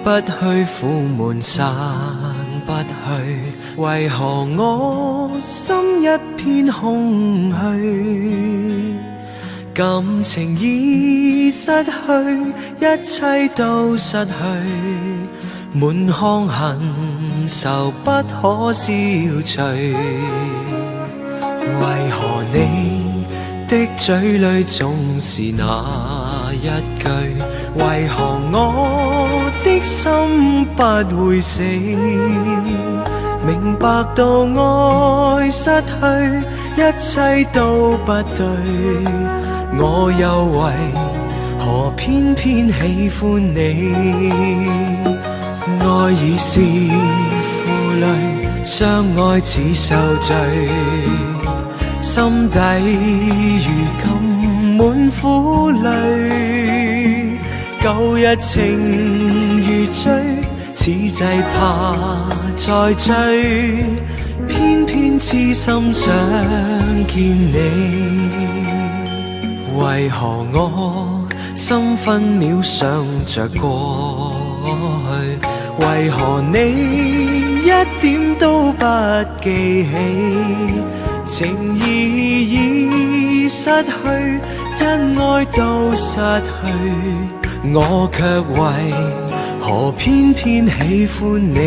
不去，苦闷散不去，为何我心一片空虚？感情已失去，一切都失去，满腔恨愁不可消除。为何你的嘴里总是那一句？为何我的心不会死？明白到爱失去，一切都不对，我又为何偏偏喜欢你？爱已是负累，相爱似受罪，心底如今满苦泪，旧日情如醉，此际怕再追，偏偏痴心想见你。为何我心分秒想着过去？为何你一點都不記起？情義已失去，因愛都失去，我卻為何偏偏喜歡你？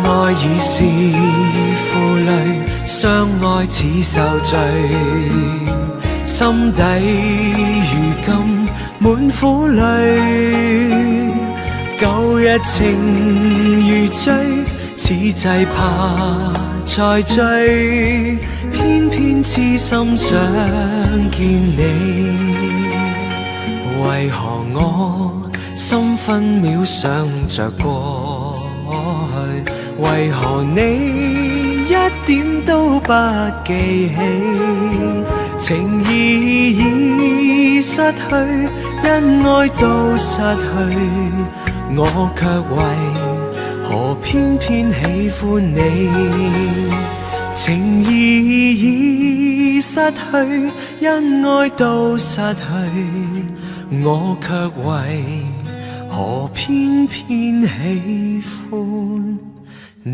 愛已是負累，相愛似受罪，心底如今滿苦淚，舊日情如醉，此際怕再追，偏偏痴心想見你。為何我心分秒想着過去？為何你一點都不記起？情義已失去，因愛都失去，我卻為何偏偏喜歡你？情義已失去，因愛都失去，我卻為何偏偏喜歡你？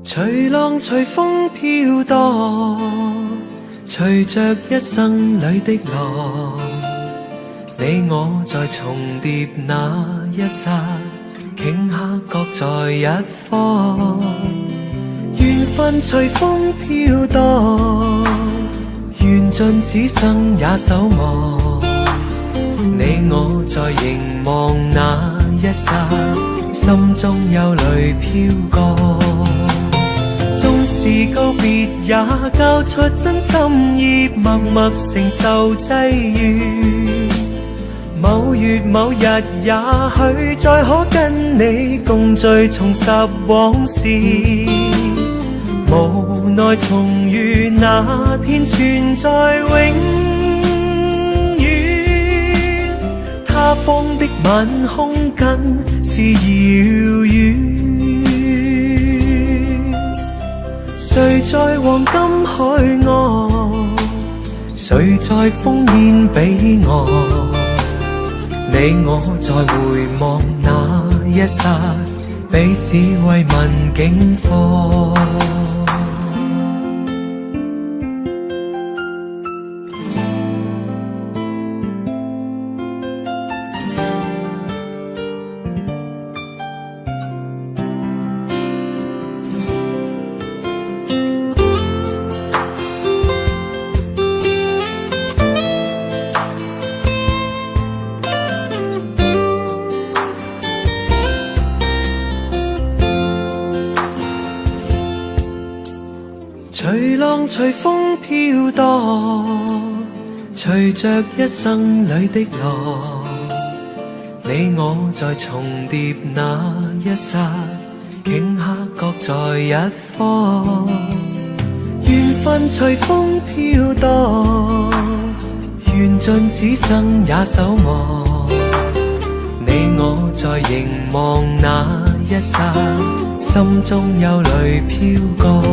隨浪隨風飄蕩，隨着一生裏的浪，你我在重疊那一剎，頃刻各在一方。緣分隨風飄蕩，緣盡此生也守望。你我在凝望那一剎，心中憂慮飄過。縱是告別也交出真心意，默默承受際遇。某月某日也許再可跟你共聚，重拾往事。無奈重遇那天存在永遠，他方的晚空更是遙遠。誰在黃金海岸，誰在烽煙彼岸？你我在回望那一剎，彼此慰問境況。隨風飄蕩，隨着一生裏的浪，你我在重疊那一剎，頃刻各在一方。緣分隨風飄蕩，緣盡此生也守望。你我在凝望那一剎，心中有淚飄過。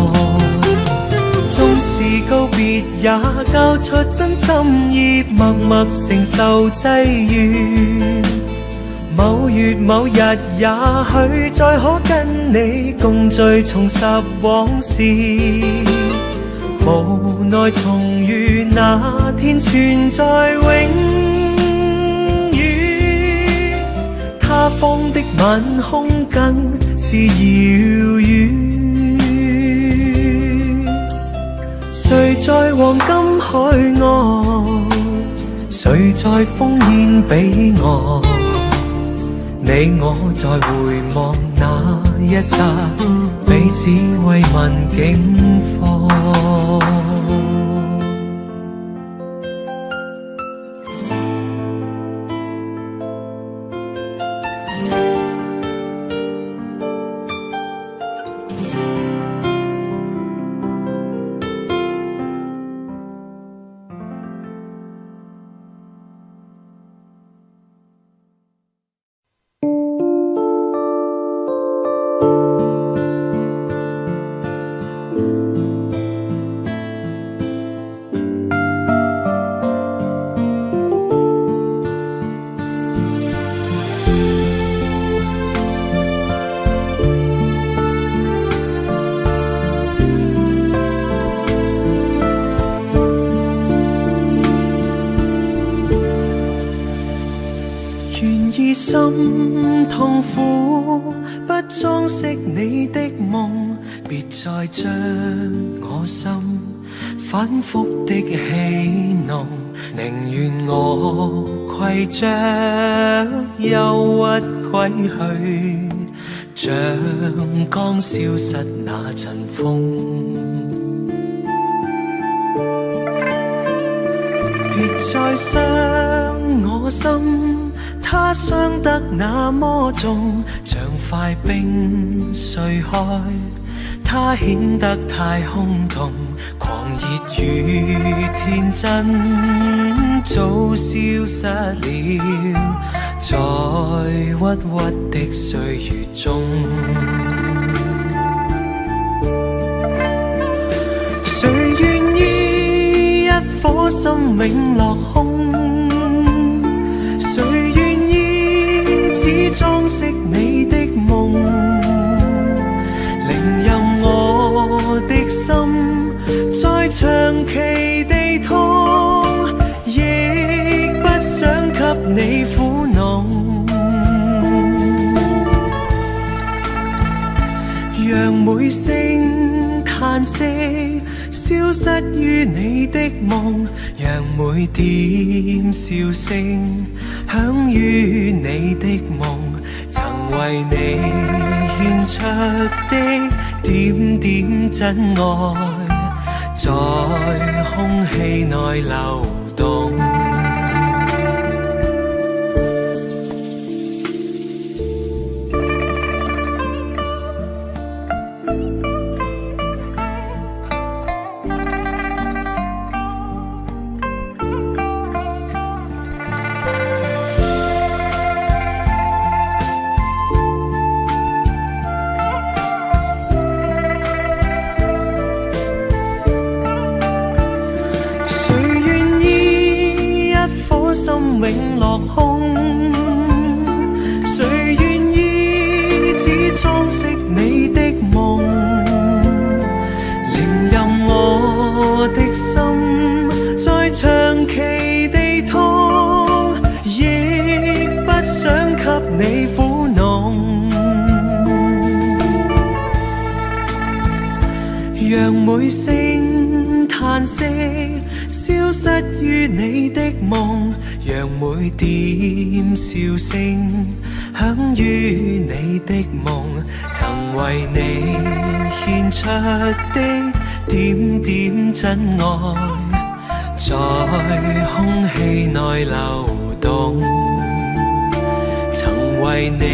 縱是告別也交出真心意，默默承受際遇。某月某日也許再可跟你共聚，重拾往事。無奈重遇那天存在永遠，他方的晚空更是遙遠。誰在黃金海岸，誰在烽煙彼岸？你我在回望那一剎，彼此慰問境況。心痛苦，不裝飾你的夢，別再將我心反覆的戲弄，寧願我攜着憂鬱歸去，像剛消失那陣風。別再傷我心，它傷得那麼重，像塊冰碎開，它顯得太空洞，狂熱與天真早消失了，在鬱鬱的歲月中。誰願意一顆心永落空？誰願意只裝飾你的夢？寧任我的心再長期地痛，亦不想給你苦惱。讓每聲嘆息消失於你的夢，讓每點笑聲響於你的夢，曾為你獻出的點點真愛，在空氣內流動。永落空，誰願意只裝飾你的夢？寧任我的心再長期地痛，亦不想給你苦惱。讓每聲嘆息消失於你的夢，讓每點笑聲響於你的夢，曾為你獻出的點點真愛，在空氣內流動，曾為你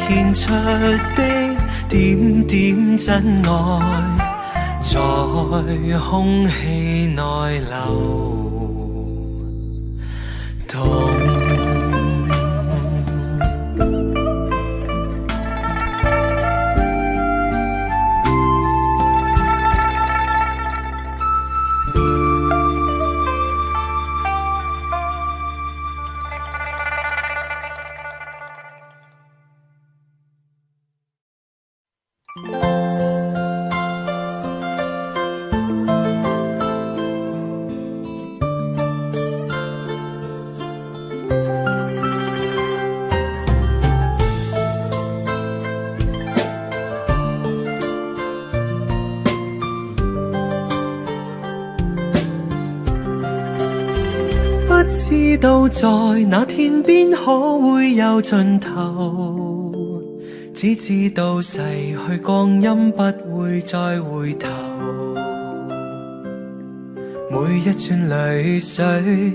獻出的點點真愛，在空氣內流動。不知道在那天邊可會有盡頭，只知道逝去光陰不會再回頭，每一串淚水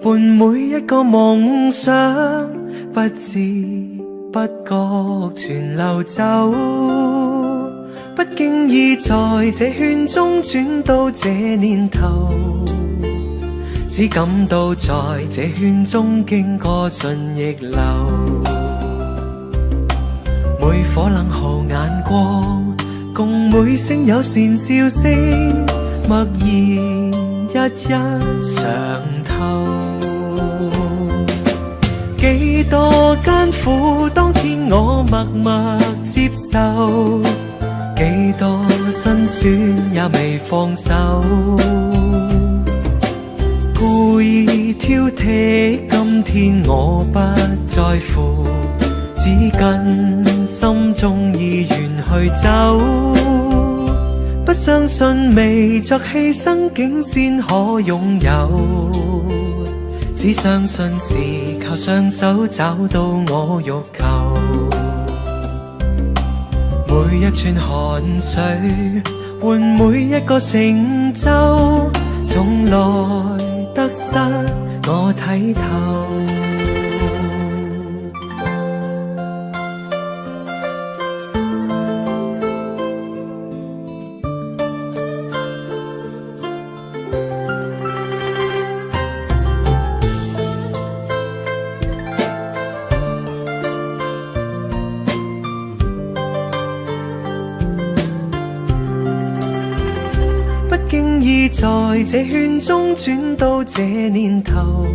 伴每一個夢想，不知不覺全流走，不經意在這圈中轉到這年頭，只感到在這圈中經過順逆流，每顆冷酷眼光，共每聲友善笑聲，默然一一嘗透。幾多艱苦，當天我默默接受，幾多辛酸也未放手，故意挑剔，今天我不在乎，只跟心中意願去走，不相信未作犧牲竟先可擁有，只相信是靠雙手找到我欲求，每一串汗水換每一個成就，從來得失我睇透。不經意在這圈中轉到這年頭，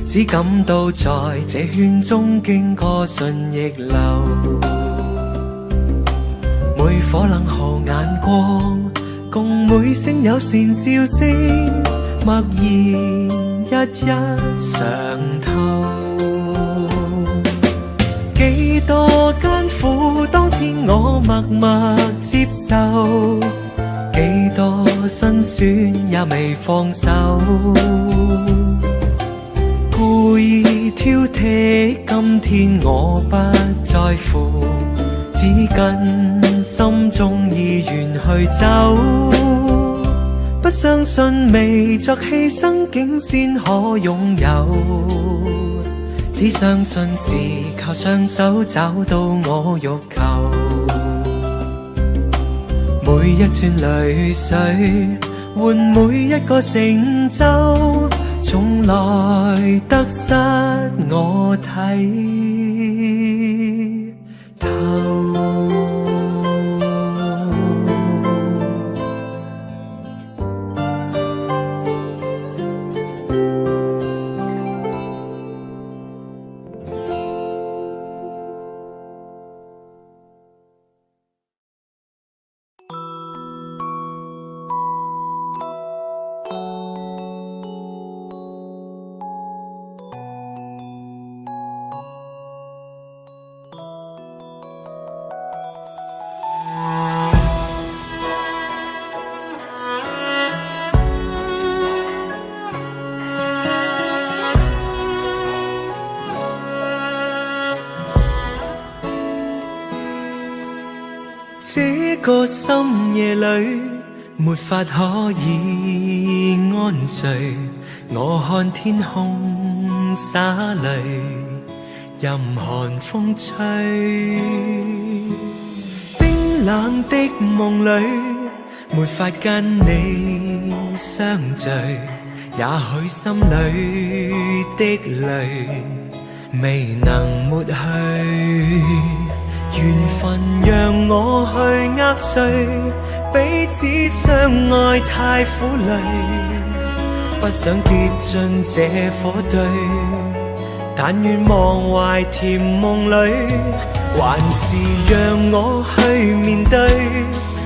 只感到在這圈中經過順逆流，每顆冷酷眼光，共每聲友善笑聲，默然一一嘗透。幾多艱苦，當天我默默接受，幾多辛酸也未放手，故意挑剔，今天我不在乎，只跟心中意願去走，不相信未作犧牲竟先可擁有，只相信是靠雙手找到我欲求，每一串淚水換每一個成就，從來得失我睇透。這個深夜裏，沒法可以安睡。我看天空灑淚，任寒風吹。冰冷的夢裏，沒法跟你相聚。也許心裏的淚未能抹去。緣分讓我去握碎，彼此相愛太苦累，不想跌進這火堆，但願忘懷甜夢裏，還是讓我去面對，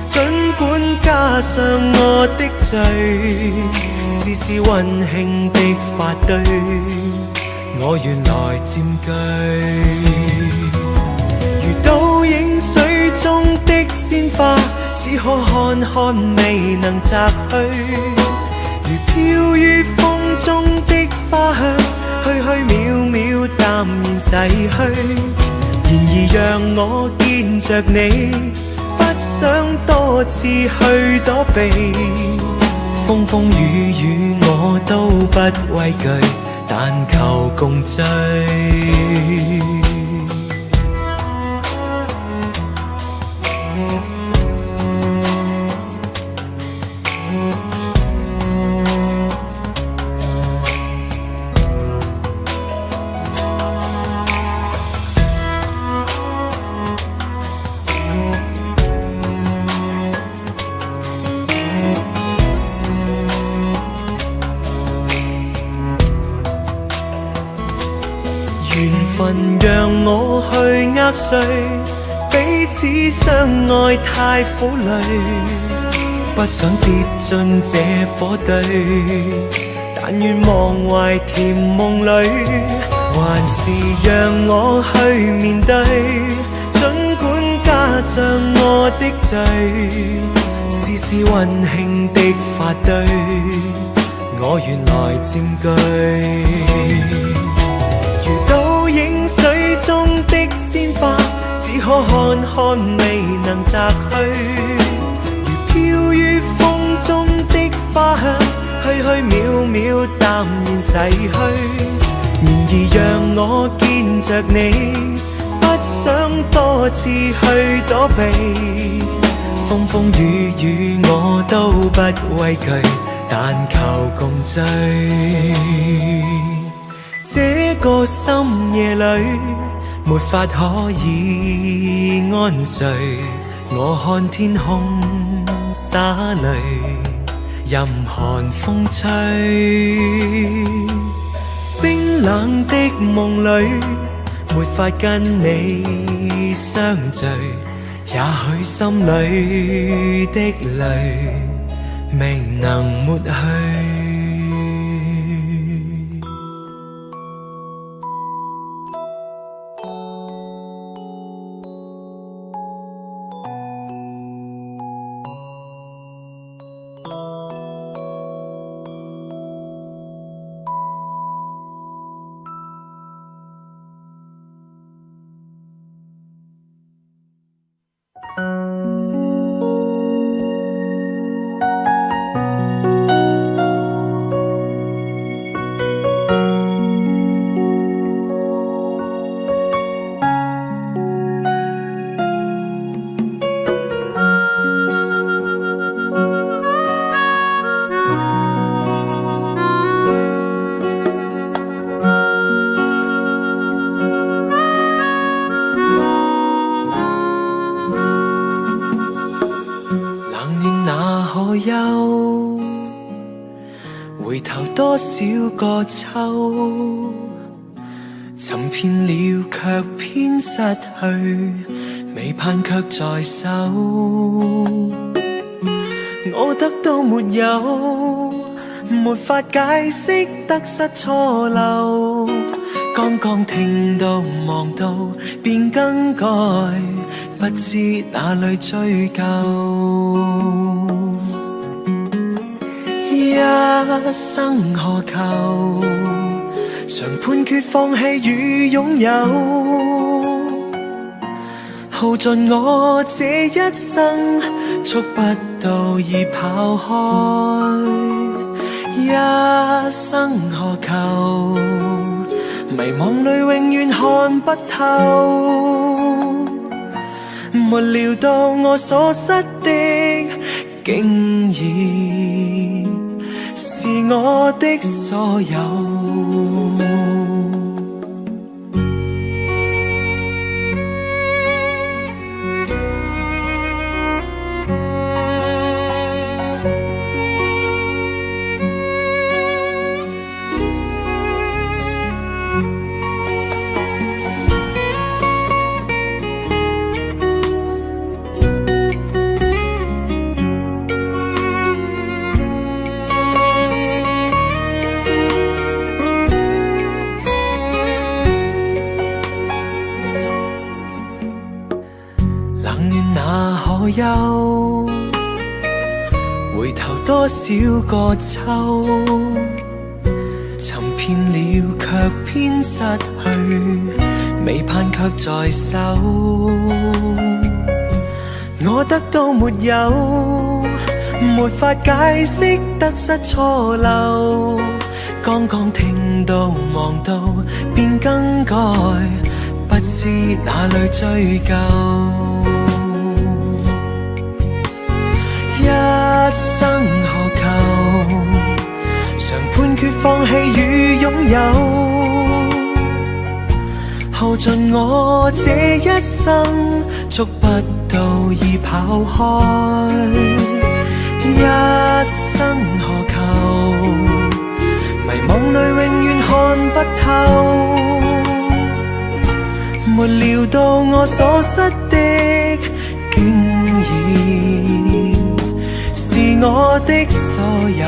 儘管加上我的罪，試試溫馨的發堆，我願來佔據。倒影水中的鮮花，只可看看未能摘去，如飄於風中的花香，虛虛渺渺淡然逝去。然而讓我見着你，不想多次去躲避，風風雨雨我都不畏懼，但求共醉。緣分讓我去握碎，彼此相愛太苦累，不想跌進這火堆，但願忘懷甜夢裏，還是讓我去面對，儘管加上我的罪，試試溫馨的發堆，我願來佔據。倒影水中的鮮花，只可看看未能摘去，如飄於風中的花香，虛虛渺渺淡然逝去。然而讓我見着你，不想多次去躲避，風風雨雨我都不畏懼，但求共醉。這個深夜裏，沒法可以安睡。我看天空灑淚，任寒風吹。冰冷的夢裏，沒法跟你相聚。也許心裏的淚未能抹去。回頭多少個秋，尋遍了卻偏失去，未盼卻在手。我得到沒有，沒法解釋得失錯漏，剛剛聽到望到便更改，不知哪裏追究。一生何求，常判決放棄與擁有，耗盡我這一生，觸不到已跑開，一生何求？迷惘裏永遠看不透，沒料到我所失的，竟然是我的所有。憂，回頭多少個秋，尋遍了卻偏失去，未盼卻在手。我得到沒有，沒法解釋得失錯漏，剛剛聽到望到便更改，不知哪裏追究。一生何求？常判決放棄與擁有，耗盡我這一生，觸不到已跑開。一生何求？迷惘裏永遠看不透，沒料到我所失的，竟然是我的所有。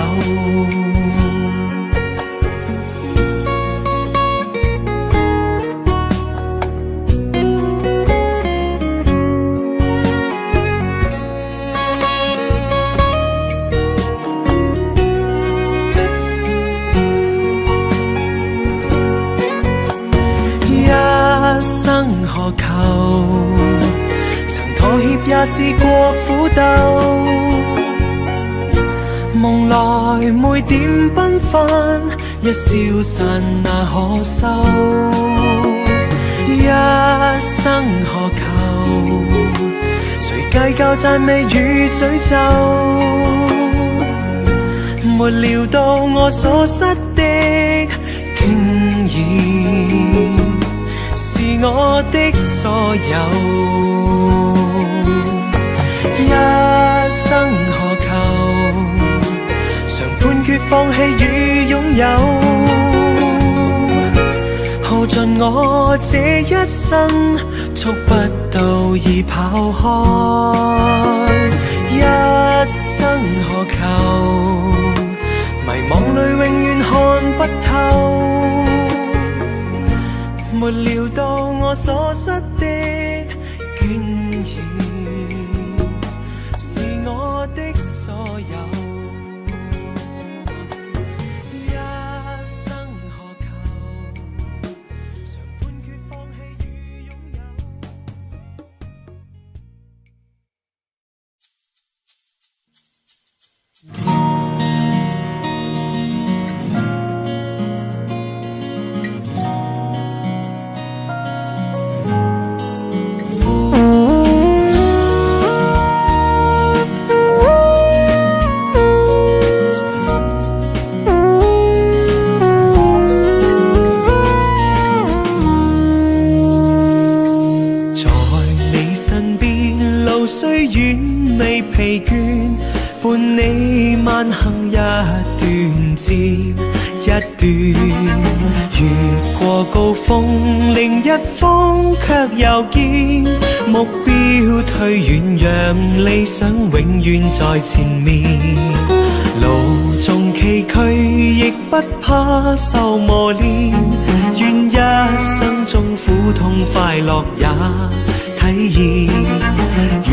一生何求？曾妥協也試過苦鬥，夢來每點繽紛，一消散那可收。一生何求？誰計較讚美與詛咒？沒料到我所失的，竟然是我的所有。一生何求？常判決放棄與擁有，耗盡我這一生，觸不到已跑開。一生何求？迷惘裏永遠看不透，沒料到我所失的，竟然是我的所有。疲倦，伴你慢行一段接一段，越過高峰，另一峰卻又見目標退遠，讓理想永遠在前面。路縱崎嶇，亦不怕受磨練，願一生中苦痛快樂也體驗，愉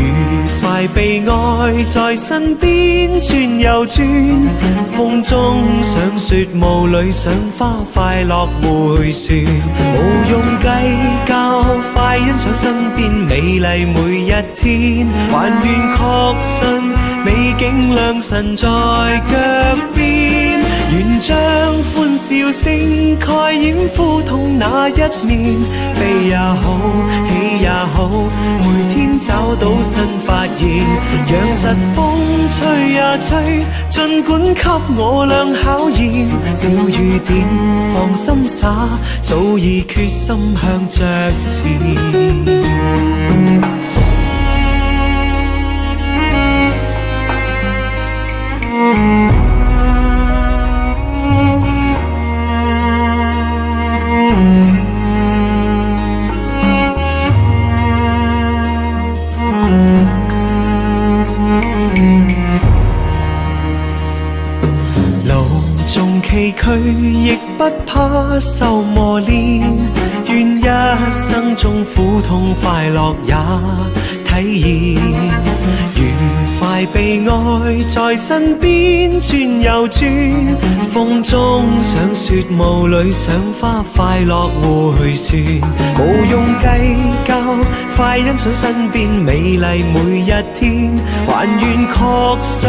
快悲哀在身邊轉又轉，風中想說霧裏賞花快樂迴旋，無用計較快欣賞身邊美麗每一天，還願確信美景良辰在腳邊，願將歡笑聲蓋掩苦痛那一面，悲也好，喜也好，每天找到新發現，讓疾風吹呀吹，儘管給我倆考驗，小雨點放心灑，早已決心向着前。崎嶇亦不怕受磨練，願一生中苦痛快樂也體驗，愉快悲哀在身邊轉又轉，風中想雪霧裏賞花快樂互去算，無用計較，快欣賞身邊美麗每一天，還願確信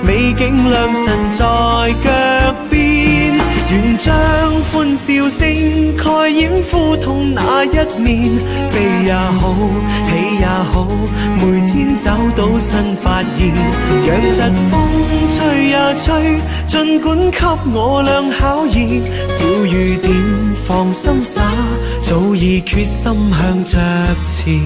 美景良辰在腳邊，願將歡笑聲蓋掩苦痛那一面，悲也好，喜也好，每天找到新發現，讓疾風吹呀吹，儘管給我倆考驗，小雨點放心灑，早已決心向着前。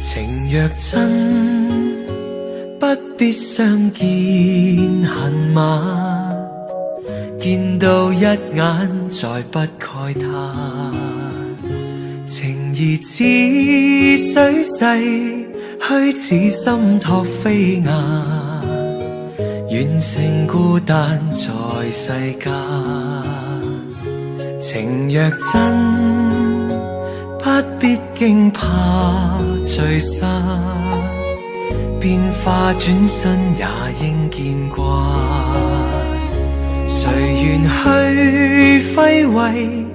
情若真，不必相見恨晚，見到一眼再不慨嘆，情義似水逝，虛似心託飛雁，願成孤單在世間。情若真，不必驚怕聚散，變化轉身也應見慣。誰願去揮慧，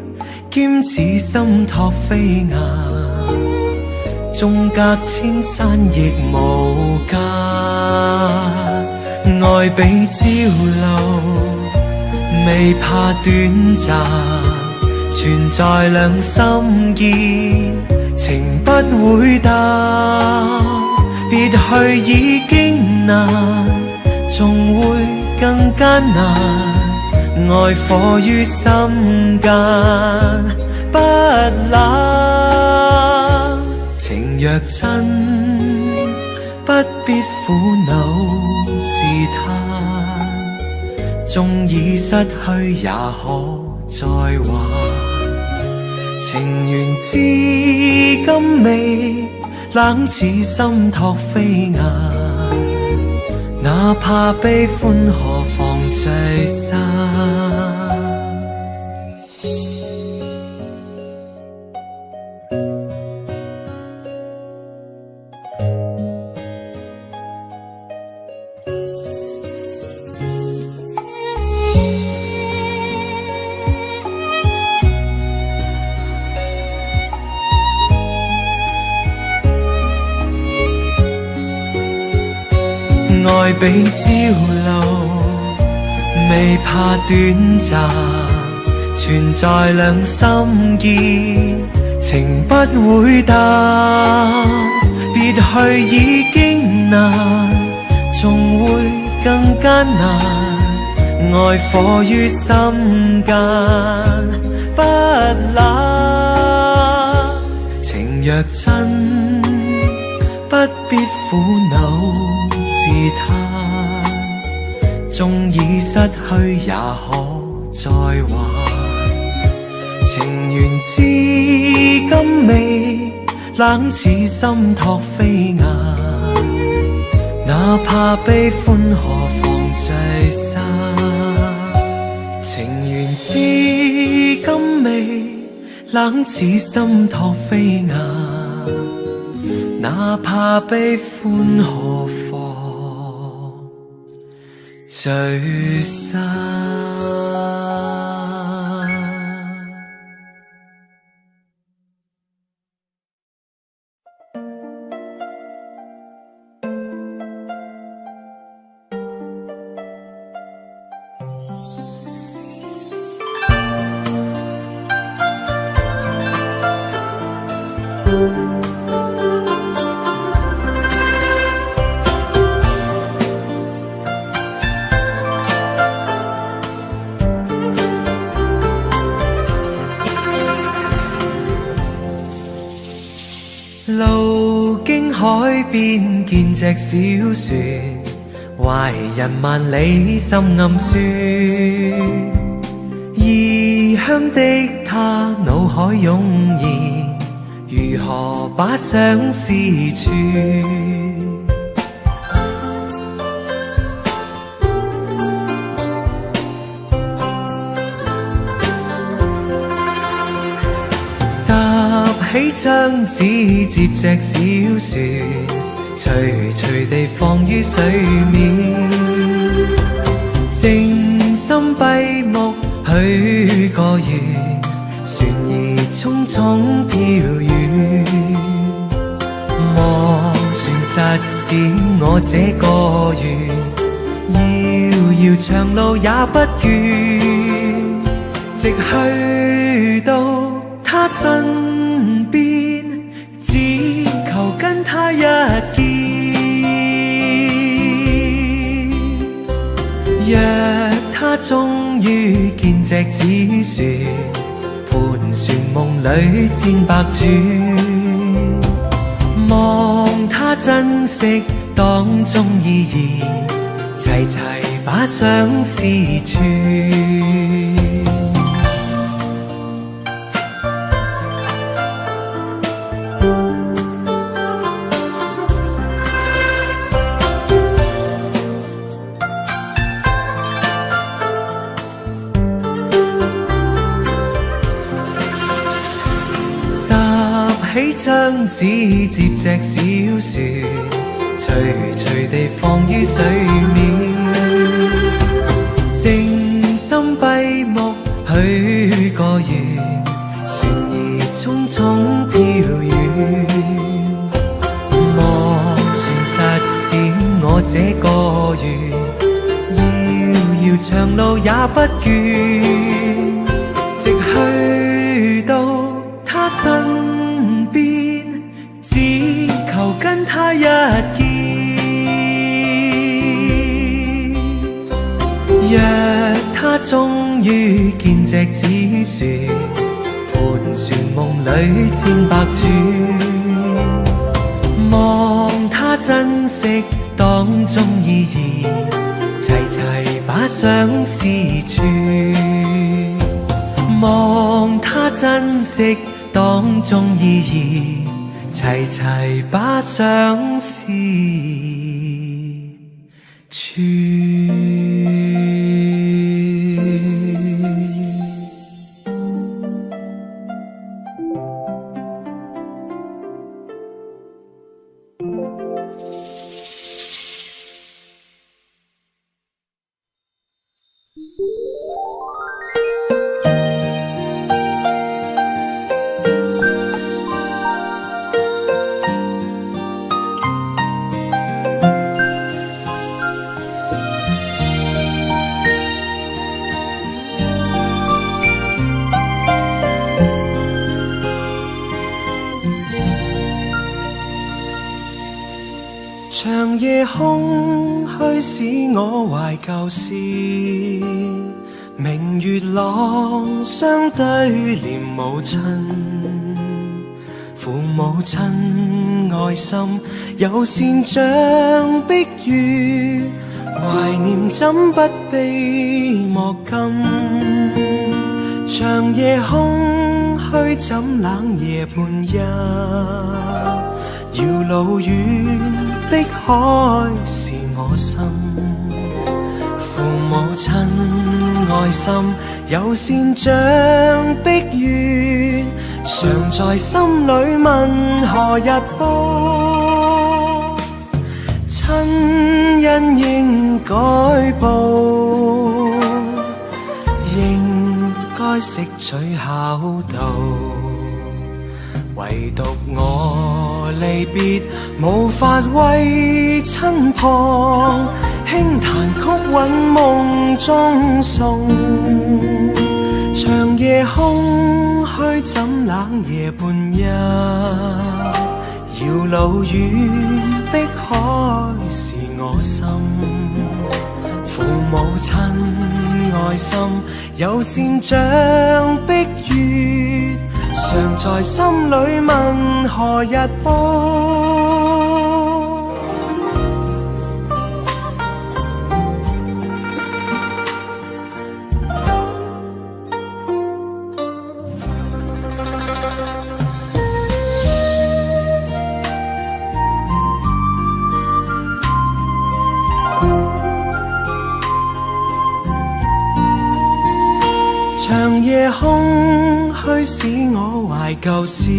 兼此心託飛雁，縱隔千山亦無間。愛比朝露，未怕短暫，存在兩心意，情不會淡。別去已經難，仲會更艱難。愛火於心間，不冷。情若真，不必苦惱自嘆，縱已失去也可再還。情緣至今未冷似心託飛雁，哪怕悲歡何妨聚散。愛比朝露，未怕短暫，存在兩心意，情不會淡。別去已經難，仲會更艱難，愛火於心間不冷。情若真，不必苦惱自嘆，縱已失去也可再還。情緣至今未冷似心托飛雁，哪怕悲歡何妨聚散。情緣至今未冷似心托飛雁，哪怕悲歡何妨聚散。路經海邊見隻小船，懷人萬里心暗酸。異鄉的他腦海湧現，如何把相思串？起張紙接隻小船，徐徐地放於水面。靜心閉目許個願，船兒匆匆飄遠。望船實踐我這個願，遙遙長路也不倦，直去到他身邊，只求跟他一見。若他終於見隻紙船，盤旋夢裏千百轉，望他珍惜當中意義，齊齊把相思串。起張紙接隻小船，徐徐地放於水面。靜心閉目許個願，船兒匆匆飄遠。望船實踐我這個願，遙遙長路也不倦，直去到他身邊，只求跟他一見。若他終於見隻紙船，盤旋夢裏千百轉，望他珍惜當中意義，齊齊把相思串。望他珍惜當中意義，齊齊把相思串。長夜空虛使我懷舊事，明月朗相對念母親，父母親愛心有善像碧月，懷念怎不悲莫禁。長夜空虛怎冷夜半夜，遙路遠碧海是我心，父母親愛心有善像碧月，常在心裏問何日報，親恩應該報，應該識取孝道，唯獨我離別無法為親旁，輕彈曲韻夢中送。長夜空虛怎冷夜半夜，遙路遠碧海是我心，父母親愛心有善像碧月，常在心裏問何日報。長夜空虛使我懷舊事，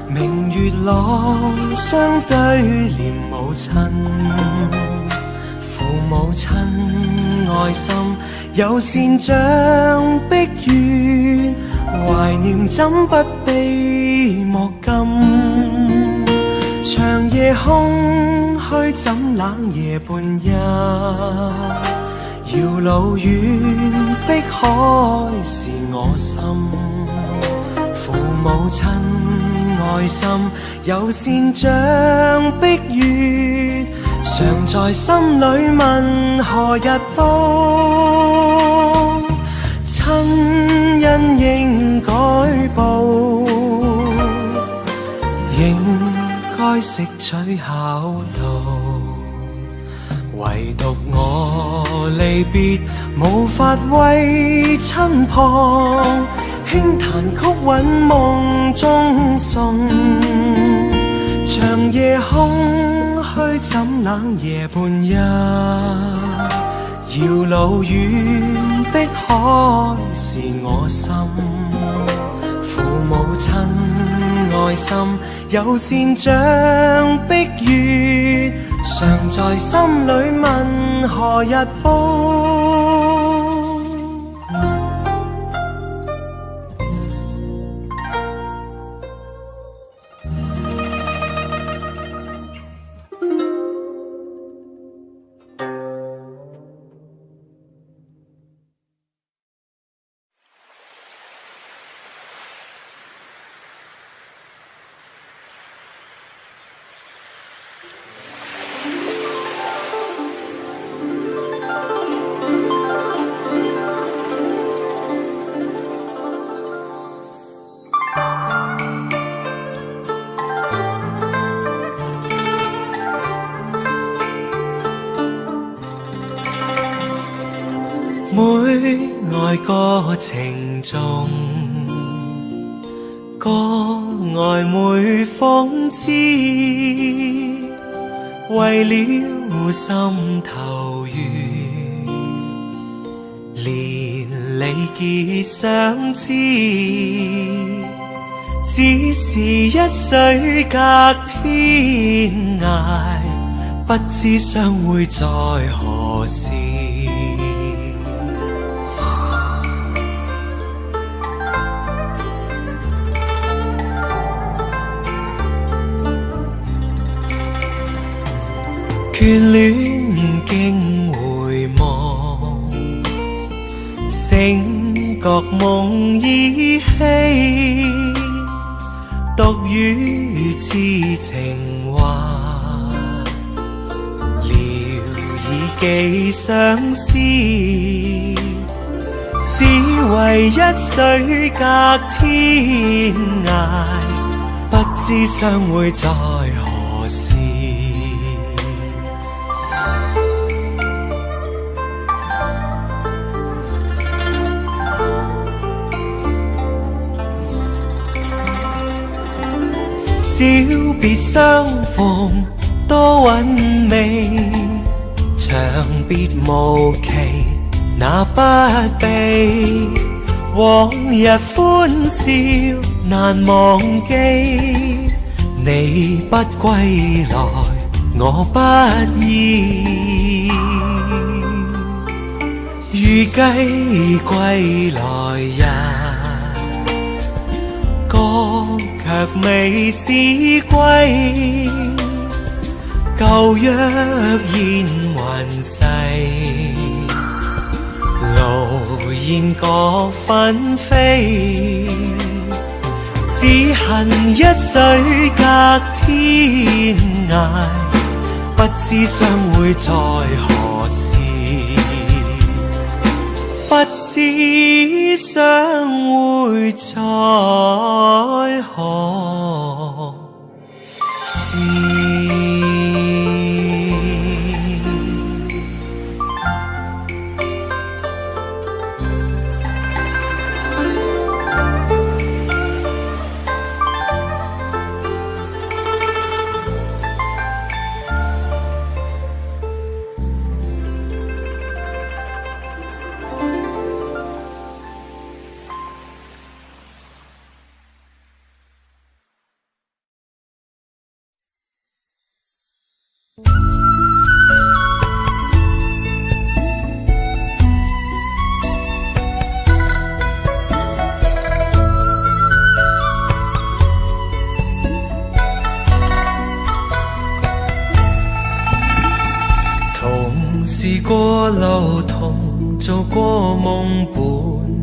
明月朗相對念母親，父母親愛心有善像碧月，懷念怎不悲莫禁。長夜空虛怎冷夜半夜，遙路遠碧海是我心，父母親愛心有善像碧月，常在心裏問何日報，親恩應該報，應該識取孝道，唯獨我離別無法為親旁，輕彈曲韻夢中送。長夜空虛怎冷夜半夜，遙路遠碧海是我心，父母親愛心有善像碧月，常在心裏問何日報。每愛歌情重，歌愛每諷刺，為了心頭緣，連理結相知，只是一水隔天涯，不知相會在何時。眷戀經回望，醒覺夢依稀，獨語痴情話，寄相思，只為一水隔天涯，不知相會在何時。小別相逢多韻味，長別無期那不避。往日歡笑難忘記，你不歸來我不依。預計歸來日，歌卻未知歸。舊約現還逝，路煙各紛飛。只恨一水隔天涯，不知相會在何時，不知相會在何時。試過路，同做過夢，本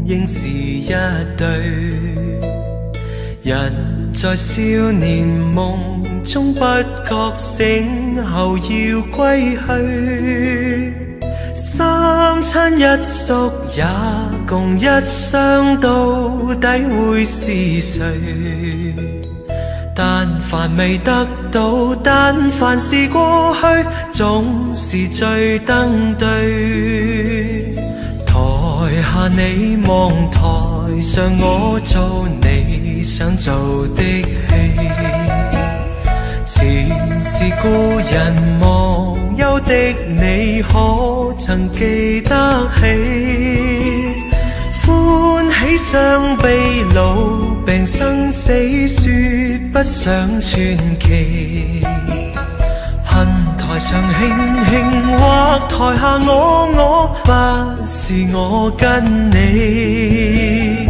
應是一對。人在少年夢中不覺醒後要歸去，三親一宿也共一雙，到底會是誰？但凡未得到，但凡是過去，總是最登對。台下你望，台上我做你想做的戲。前是故人忘憂的你，可曾記得起？歡喜傷悲老病生死，說不上傳奇。恨台上輕輕，或台下我，不是我跟你。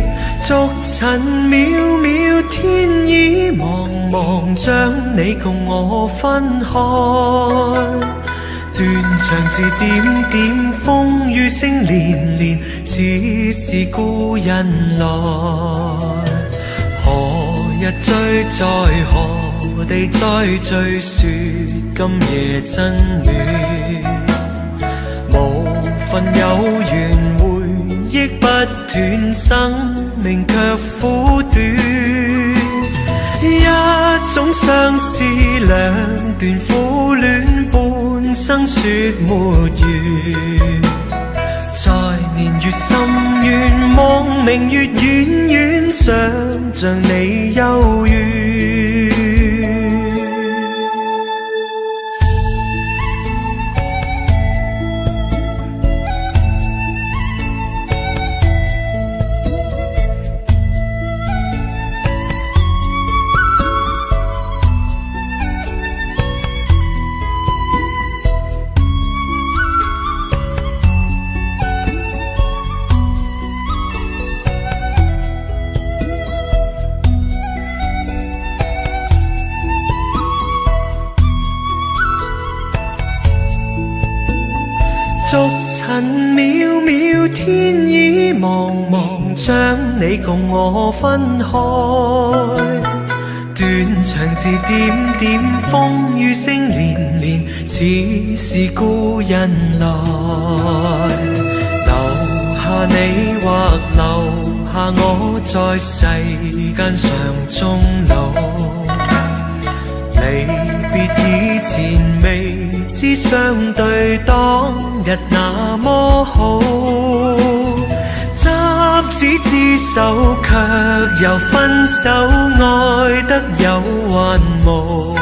逐塵渺渺，天意茫茫，將你共我分開。斷腸字點點，風雨聲連連，只是故人來。何日追，在何地再聚，說今夜真戀。無份有緣，回憶不斷，生命卻苦短。一種相思，兩段苦戀，半生說沒完。在年月深遠，望明月遠遠，想像你幽怨。逐塵渺渺，天意茫茫，將你共我分開。斷腸字點點，風雨聲連年，似是故人來。留下你或留下我，在世間上終老。離別以前未知相對當日那麼好，執子之手卻又分手，愛得有還無。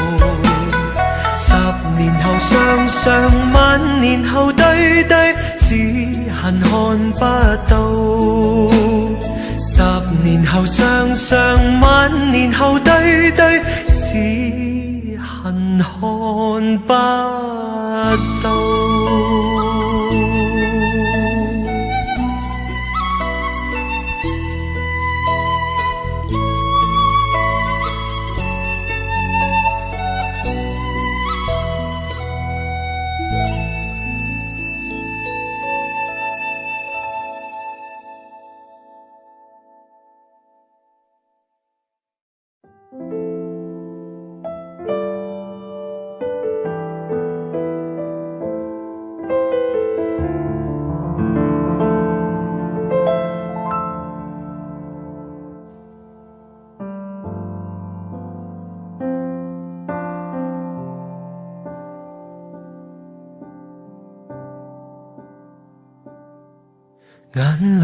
10年後雙雙，萬年後對對，只恨看不到。10年後雙雙，萬年後對對，只恨看不到。眼淚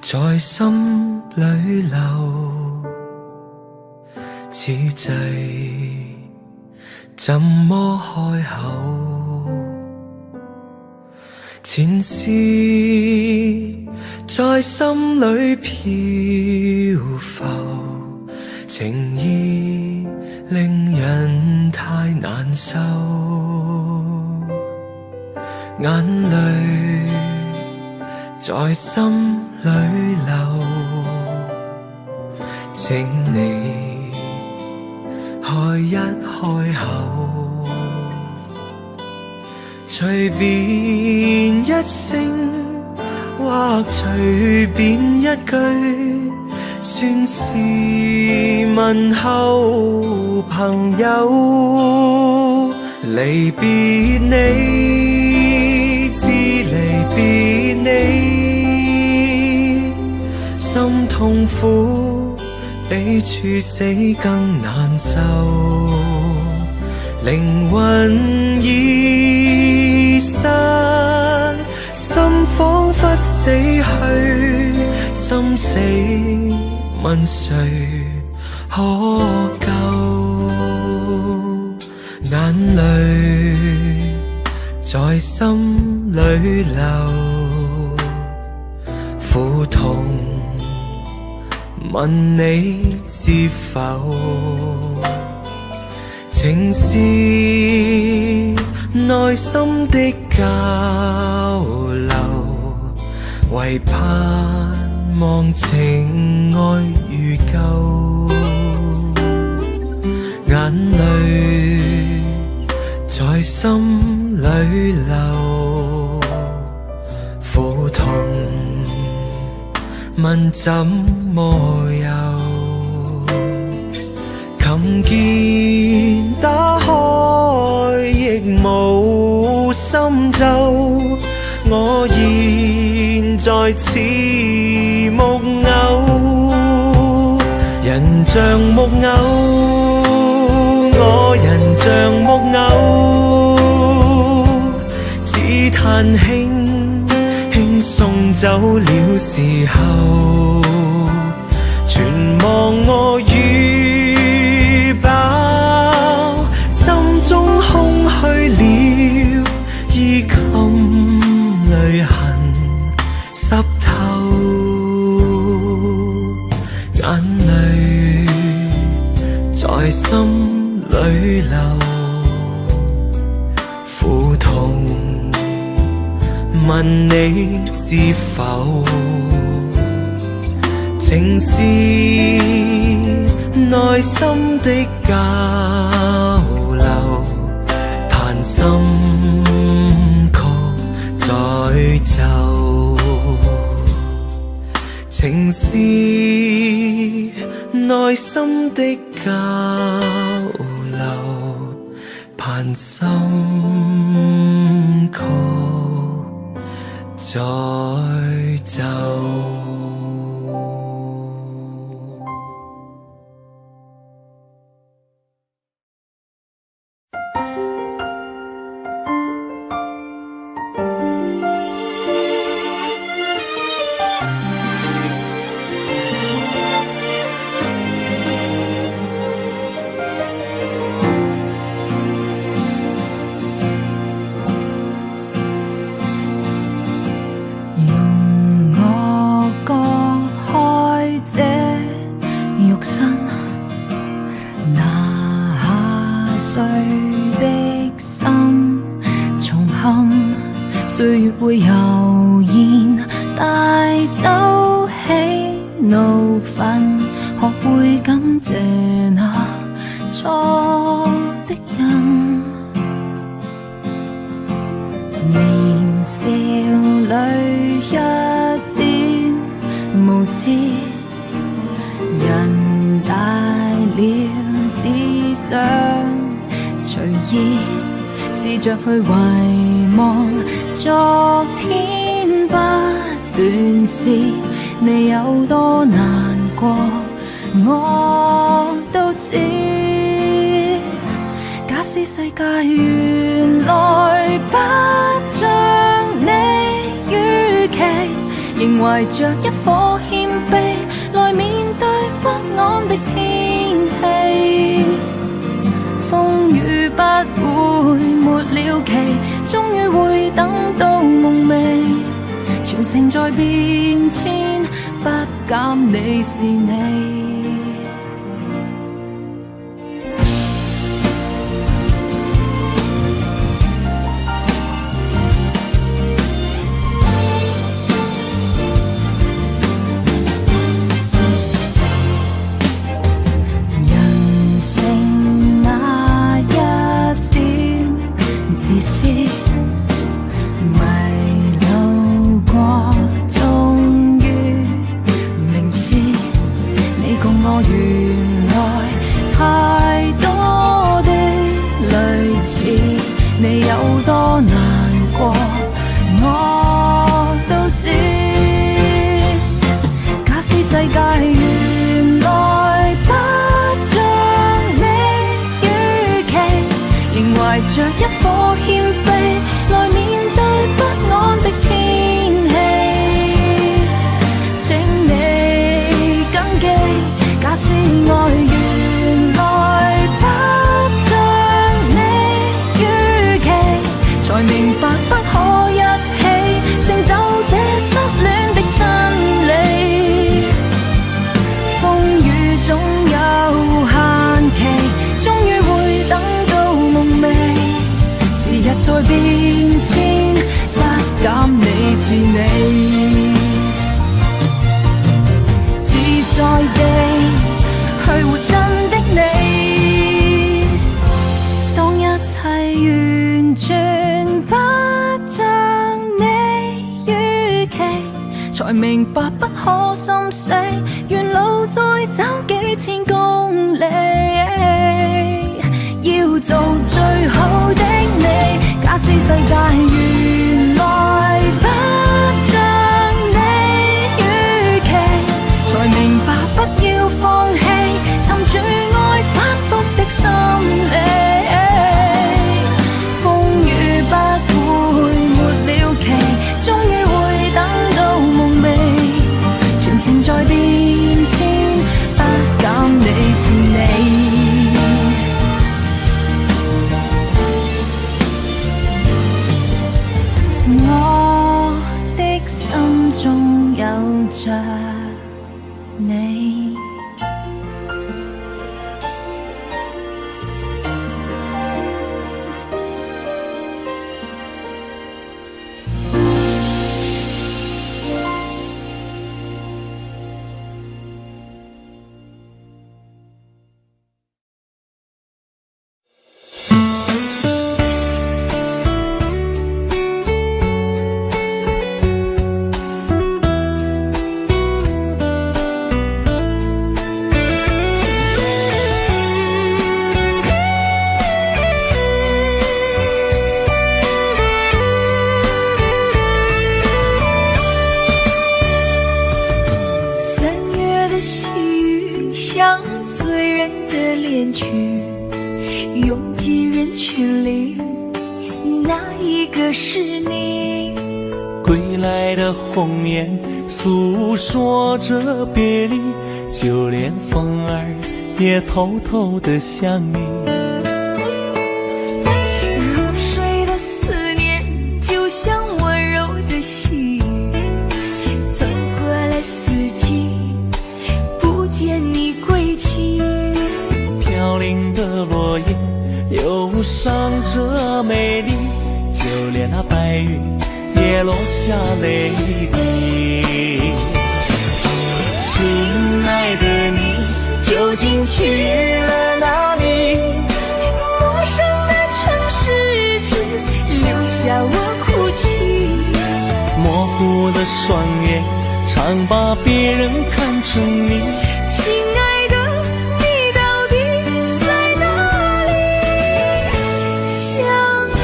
在心裏流，此際怎麼開口？前事在心裏漂浮，情意令人太難受，眼淚在心裏流，請你開一開口，隨便一聲或隨便一句，算是問候朋友。離別你，知離別你，心痛苦比處死更難受，靈魂已散，心彷彿死去，心死問誰可救？眼淚在心裏流，苦痛問你知否？情是內心的交流，唯盼望情愛如舊。眼淚在心裏流，苦痛問怎麼有？琴鍵打開亦無心奏，我現在似木偶，人像木偶，我人像木偶，只嘆輕輕送走了時候，全忘我預飽，心中空虛了，衣襟淚痕濕透，眼淚在心裏流，苦痛問你知否？情是內心的交流，彈心曲在奏。情是內心的交流，盼心曲再奏。歲月會悠然帶走喜怒憤，學會感謝那錯的人。年少裏一點無知，人大了只想隨意試着去遺忘昨天不斷是你有多難過，我都知。假使世界原來不像你預期，仍懷着一顆謙卑來面對不安的天氣。風雨不會沒了期，終於會等到夢寐。全城在變遷，不減你是你。你有多難過，我都知。假使世界原來不像你預期，仍懷着一顆謙卑來面對不安的天氣。請你謹記，假使愛原來不才明白不可一起成就這失戀的真理。風雨總有限期，終於會等到夢寐。時日在變遷，不減你是你。自在地去活真的你，當一切完全不像你預期，才明白不可心死，沿路再走幾千公里，要做最好的你。假使世界原來不像你預期，才明白不要放棄，尋住愛反覆的心理。不會沒了期，終於會等到夢寐。全城在變遷，不減你是你。我的心中有着你。群里，哪一个是你？归来的鸿雁诉说着别离，就连风儿也偷偷地想你。入睡的思念就像温柔的细雨，走过了四季，不见你归期。飘零的落叶忧伤着美丽，就连那白云也落下泪滴。亲爱的你究竟去了哪里？陌生的城市只留下我哭泣，模糊的双眼常把别人看成你。亲爱的你到底在哪里？想你。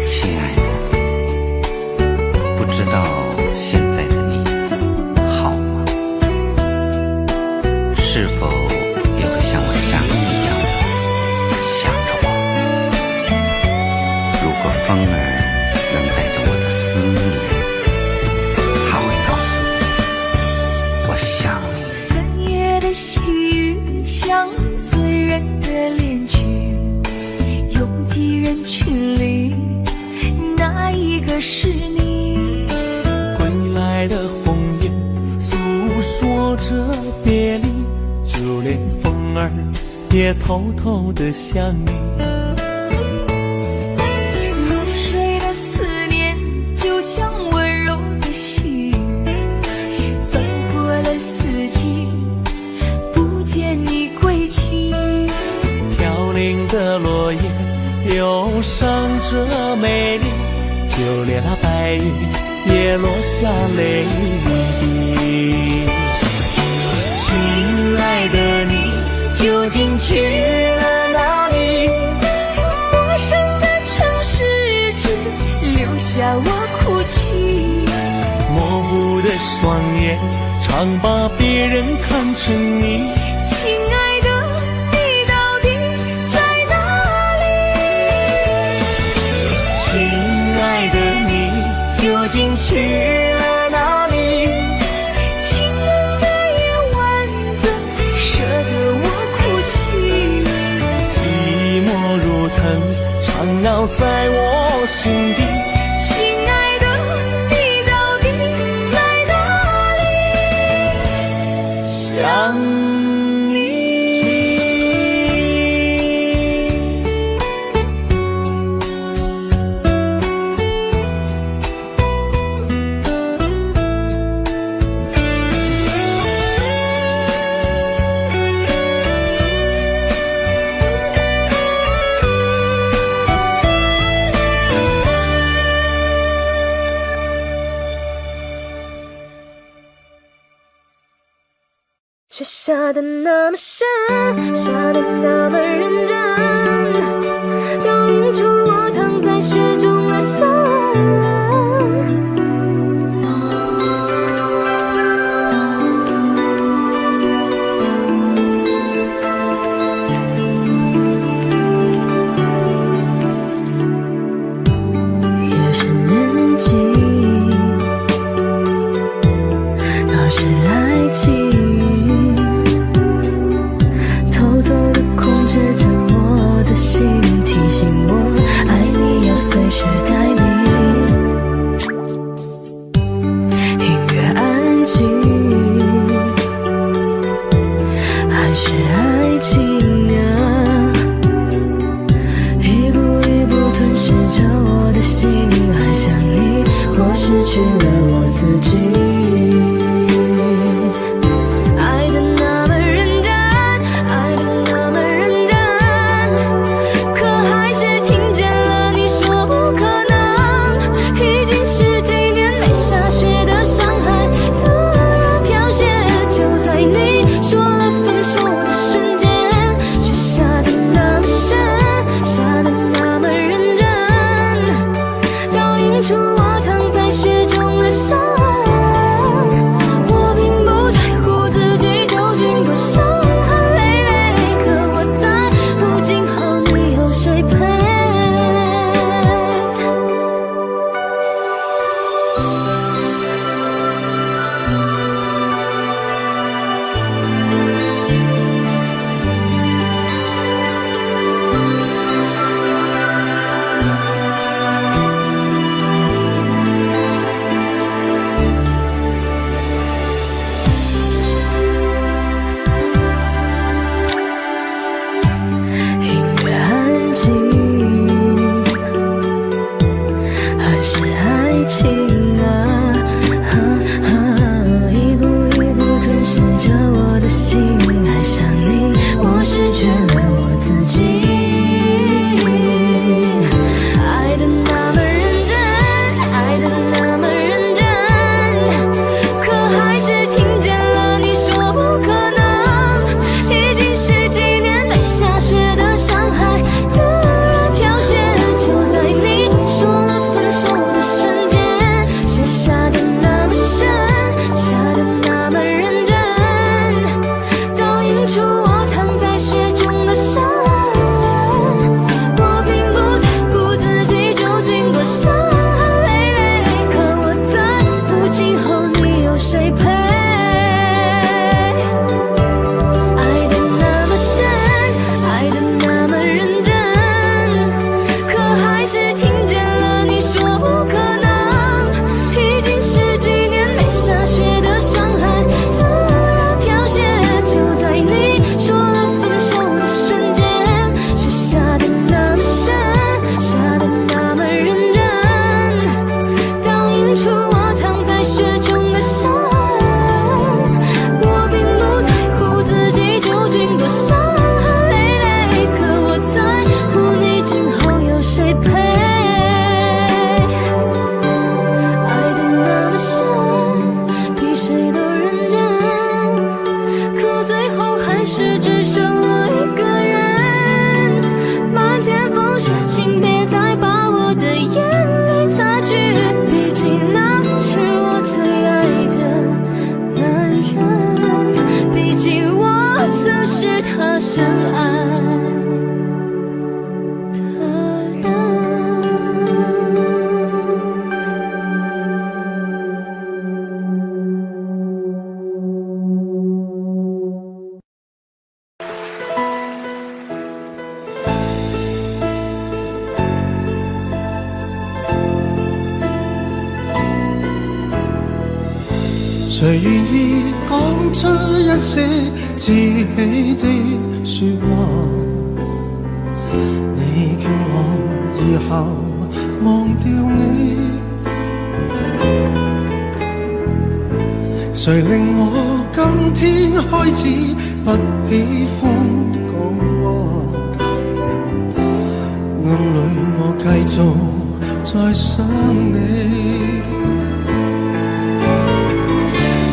亲爱的，不知道现在的你好吗？是否也会像我想你一样的想着我？如果风儿能带走我的思念，它会告诉你我想你。三月的细雨像醉人的恋曲，拥挤人群里，哪一个是你？归来的鸿雁诉说着别离，就连风儿也偷偷地想你。入睡的思念就像温柔的细雨，走过了四季，不见你归期。飘零的落叶忧伤着美丽，就连那白云也落下泪滴。亲爱的你究竟去了哪里？陌生的城市只留下我哭泣，模糊的双眼常把别人看成你。亲爱的你到底在哪里？亲爱的你究竟去了哪里？清冷的夜晚怎舍得我哭泣？寂寞如藤缠绕在我心底。亲爱的你到底在哪里？想你。雪下的那么深，下的那么认真，倒映出我躺在雪中的伤。夜深人静，那是爱情。偷偷的哭谁愿意讲出一些志气的说话？你叫我以后忘掉你，谁令我今天开始不喜欢讲话？暗里我继续再想你。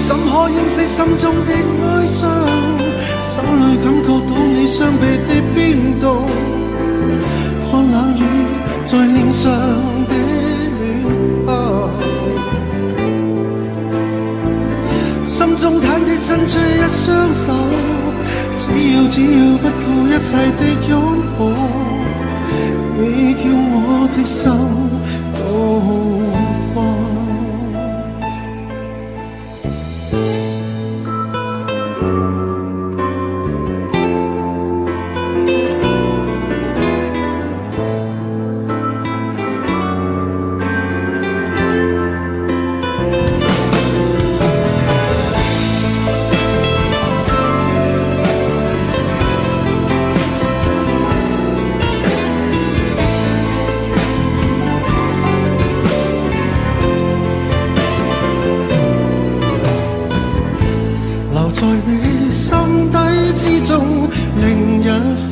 怎可掩饰心中的哀伤？手里感觉到你双臂的冰冻，看冷雨在脸上的暖泡，心中忐忑伸出一双手，只要不顾一切的拥抱，你叫我的心都光。在你心底之中，另一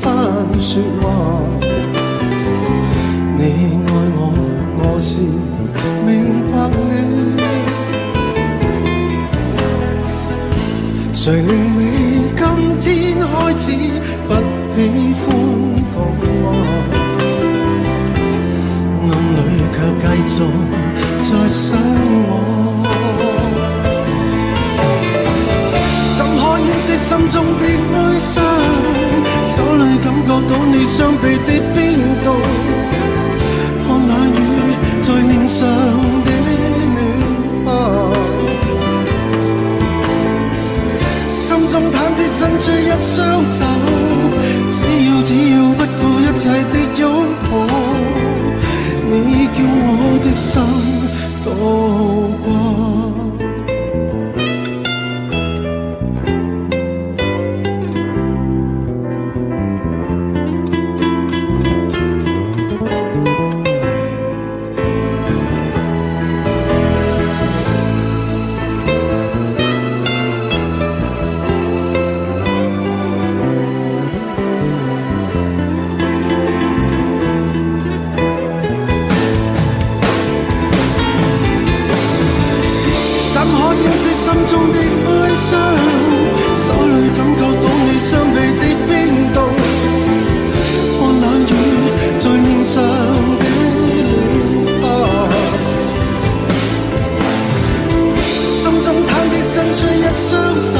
番说话。你爱我，我是明白你。谁令你今天开始不喜欢讲话？暗里却继续在想我。掩饰心中的哀伤，手里感覺到你雙臂的冰凍，看冷雨在臉上的暖泡，心中忐忑伸出一雙手，只要不顧一切的擁抱，你叫我的心都掛。心中的哀傷，手裏感覺到你雙臂的冰凍，看冷雨在臉上的暖泡，心中忐忑伸出一雙手，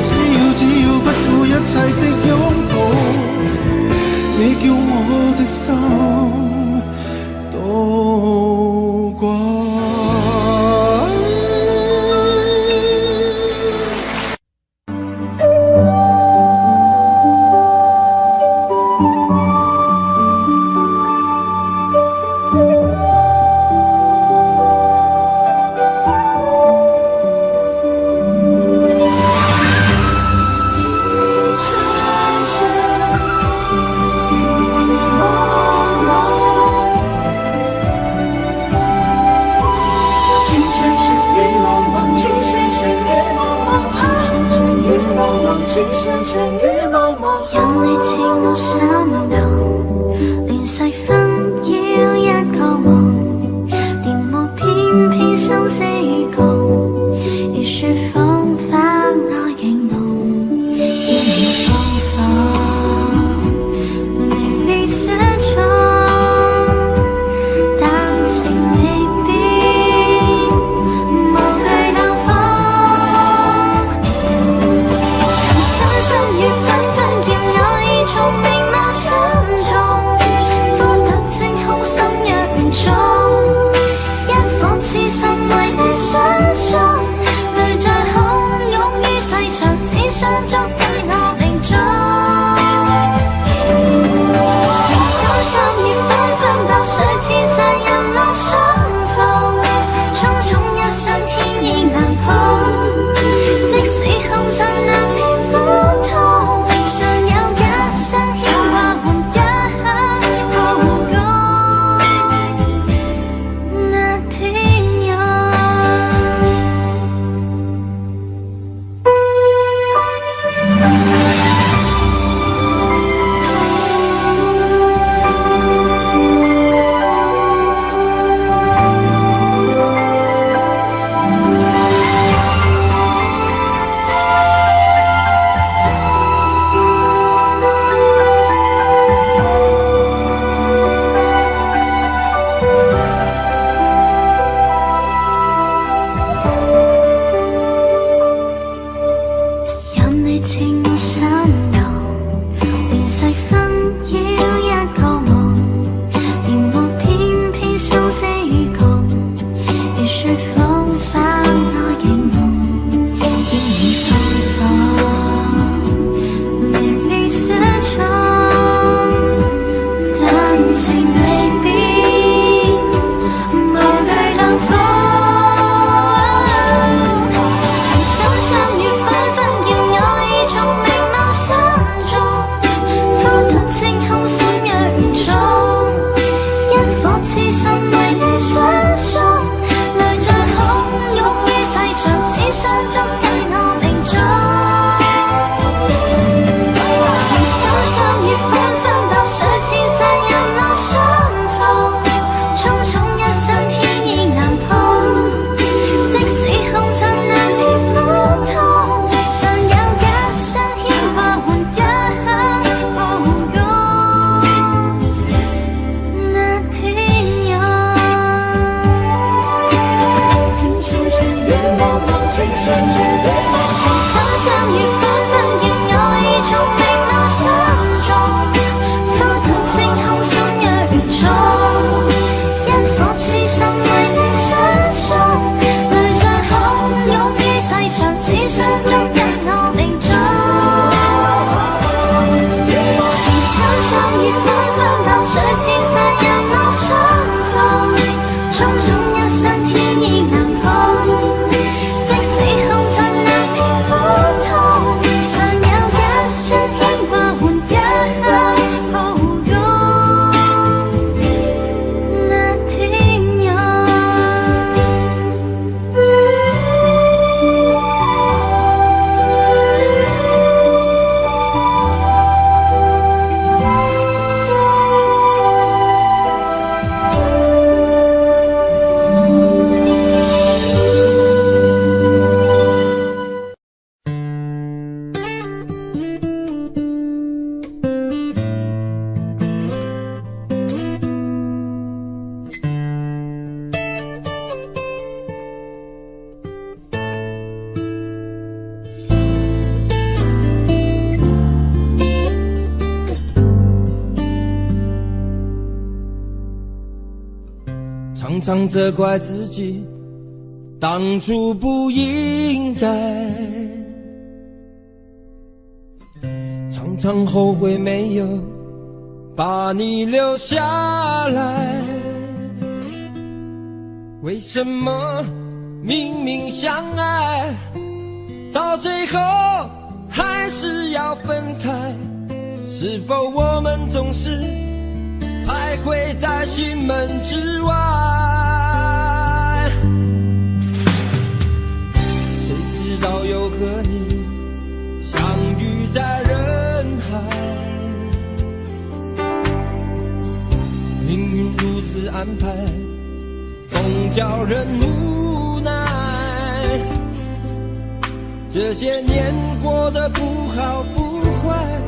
只要不顧一切的擁抱，你叫我的心都掛。有你似我心動，亂世紛擾一個夢，電幕偏偏生死與共，如雪風花愛勁濃，煙雨風火，令你寫錯，但情未變，無懼冷風，曾傷心與常常责怪自己当初不应该，常常后悔没有把你留下来。为什么明明相爱，到最后还是要分开？是否我们总是徘徊在心门之外？谁知道又和你相遇在人海，命运如此安排，总叫人无奈。这些年过得不好不坏，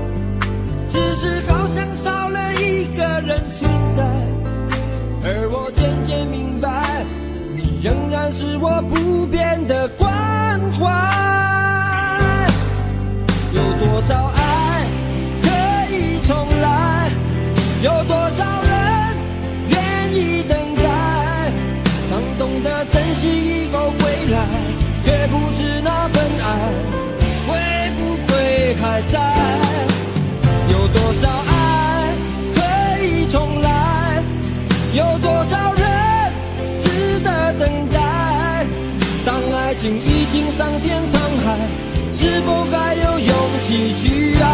只是好像少了一个人存在。而我渐渐明白，你仍然是我不变的关怀。有多少爱可以重来，有多少人愿意等待。当懂得珍惜以后归来，却不知那份爱会不会还在。有多少爱可以重来，有多少人值得等待。当爱情已经桑田沧海，是否还有勇气去爱？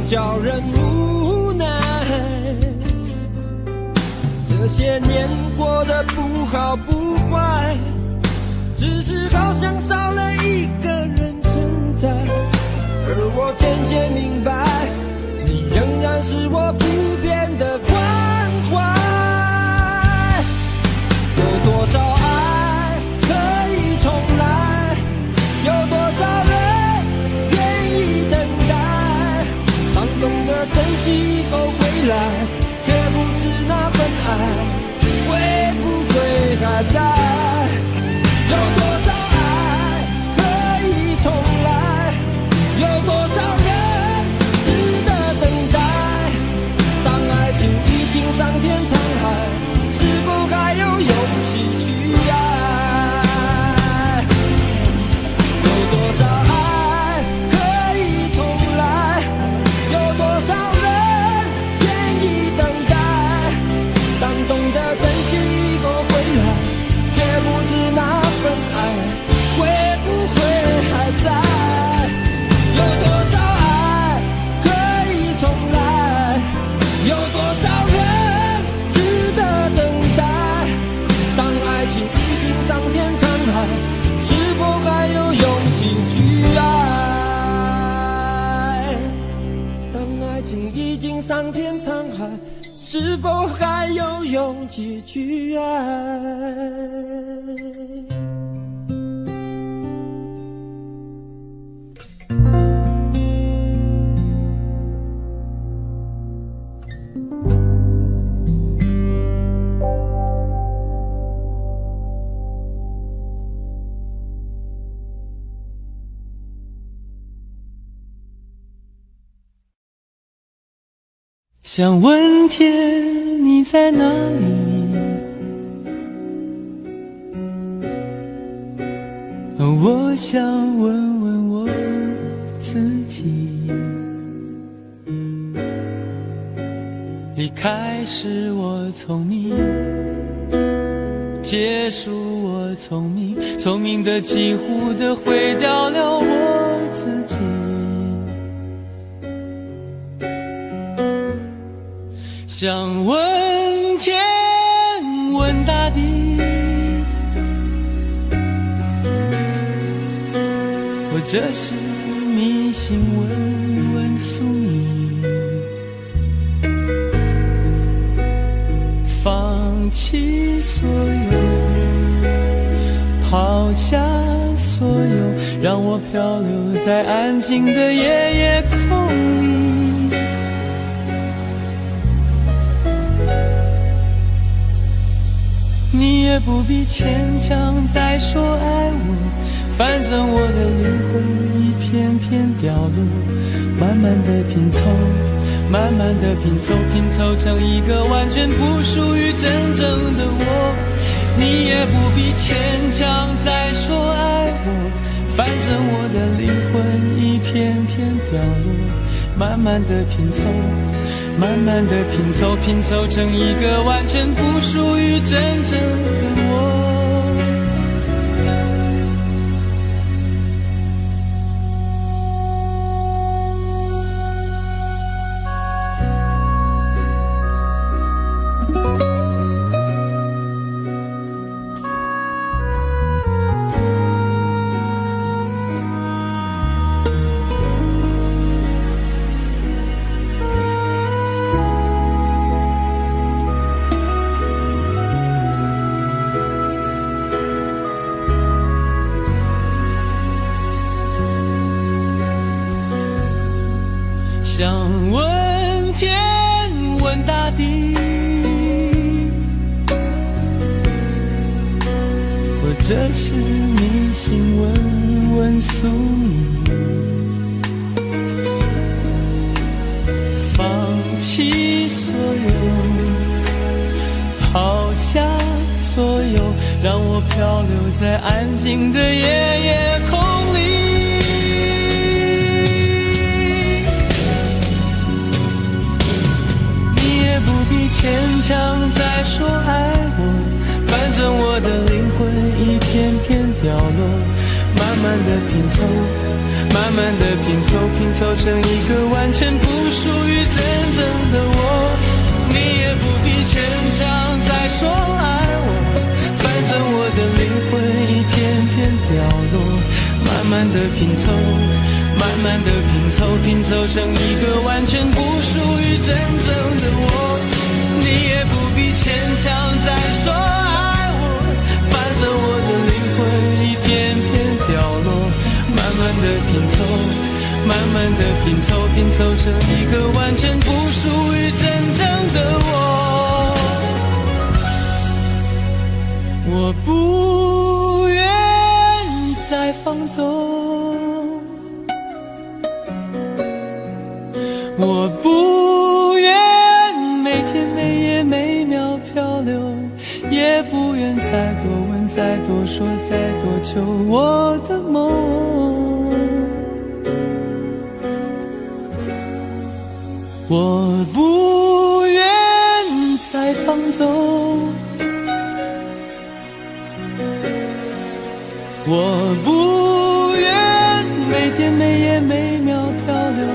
叫人无奈，这些年过得不好不坏，只是好像少了一个人存在。而我渐渐明白，你仍然是我不变的关怀。有多少爱可以重来，有多少人愿意等待。当懂得珍惜以后回来，却不知那份爱会不会还在。有多少爱可以重来，有多少人值得等待。当爱情已经桑田沧海，是否还有勇气去爱？有多少爱可以重来，有多少人愿意等待。当懂得珍惜以后回来，却不知那份爱会不会还在。有多少爱可以重来，有多少人值得等待。当爱情已经桑田沧海，是否还有勇气去爱？当爱情已经桑田沧海，是否还有勇气去爱？想问天你在哪里，我想问问我自己。离开时我聪明，结束我聪明，聪明的几乎的毁掉了我自己。想问天问大地，或者是迷信问问宿命，放弃所有，抛下所有，让我漂流在安静的夜夜空里。你也不必牵强再说爱我，反正我的灵魂一片片掉落，慢慢的拼凑，慢慢的拼凑，拼凑成一个完全不属于真正的我。你也不必牵强再说爱我，反正我的灵魂一片片掉落，慢慢的拼凑，慢慢的拼凑，拼凑成一个完全不属于真正的我。想问天问大地，或者是迷信问问宿命，放弃所有，抛下所有，让我漂流在安静的夜夜空里。不必牵强再说爱我，反正我的灵魂一片片掉落，慢慢的拼凑，慢慢的拼凑，拼凑成一个完全不属于真正的我。你也不必牵强再说爱我，反正我的灵魂一片片掉落，慢慢的拼凑，慢慢的拼凑，拼凑成一个完全不属于真正的我。你也不必牵强再说爱我，反正我的灵魂一片片掉落，慢慢的拼凑，慢慢的拼凑，拼凑成一个完全不属于真正的我。我不愿再放纵，我不愿每天每夜每秒漂流，也不愿再多问再多说再多求我的梦。我不愿再放纵，我不愿每天每夜每秒漂流，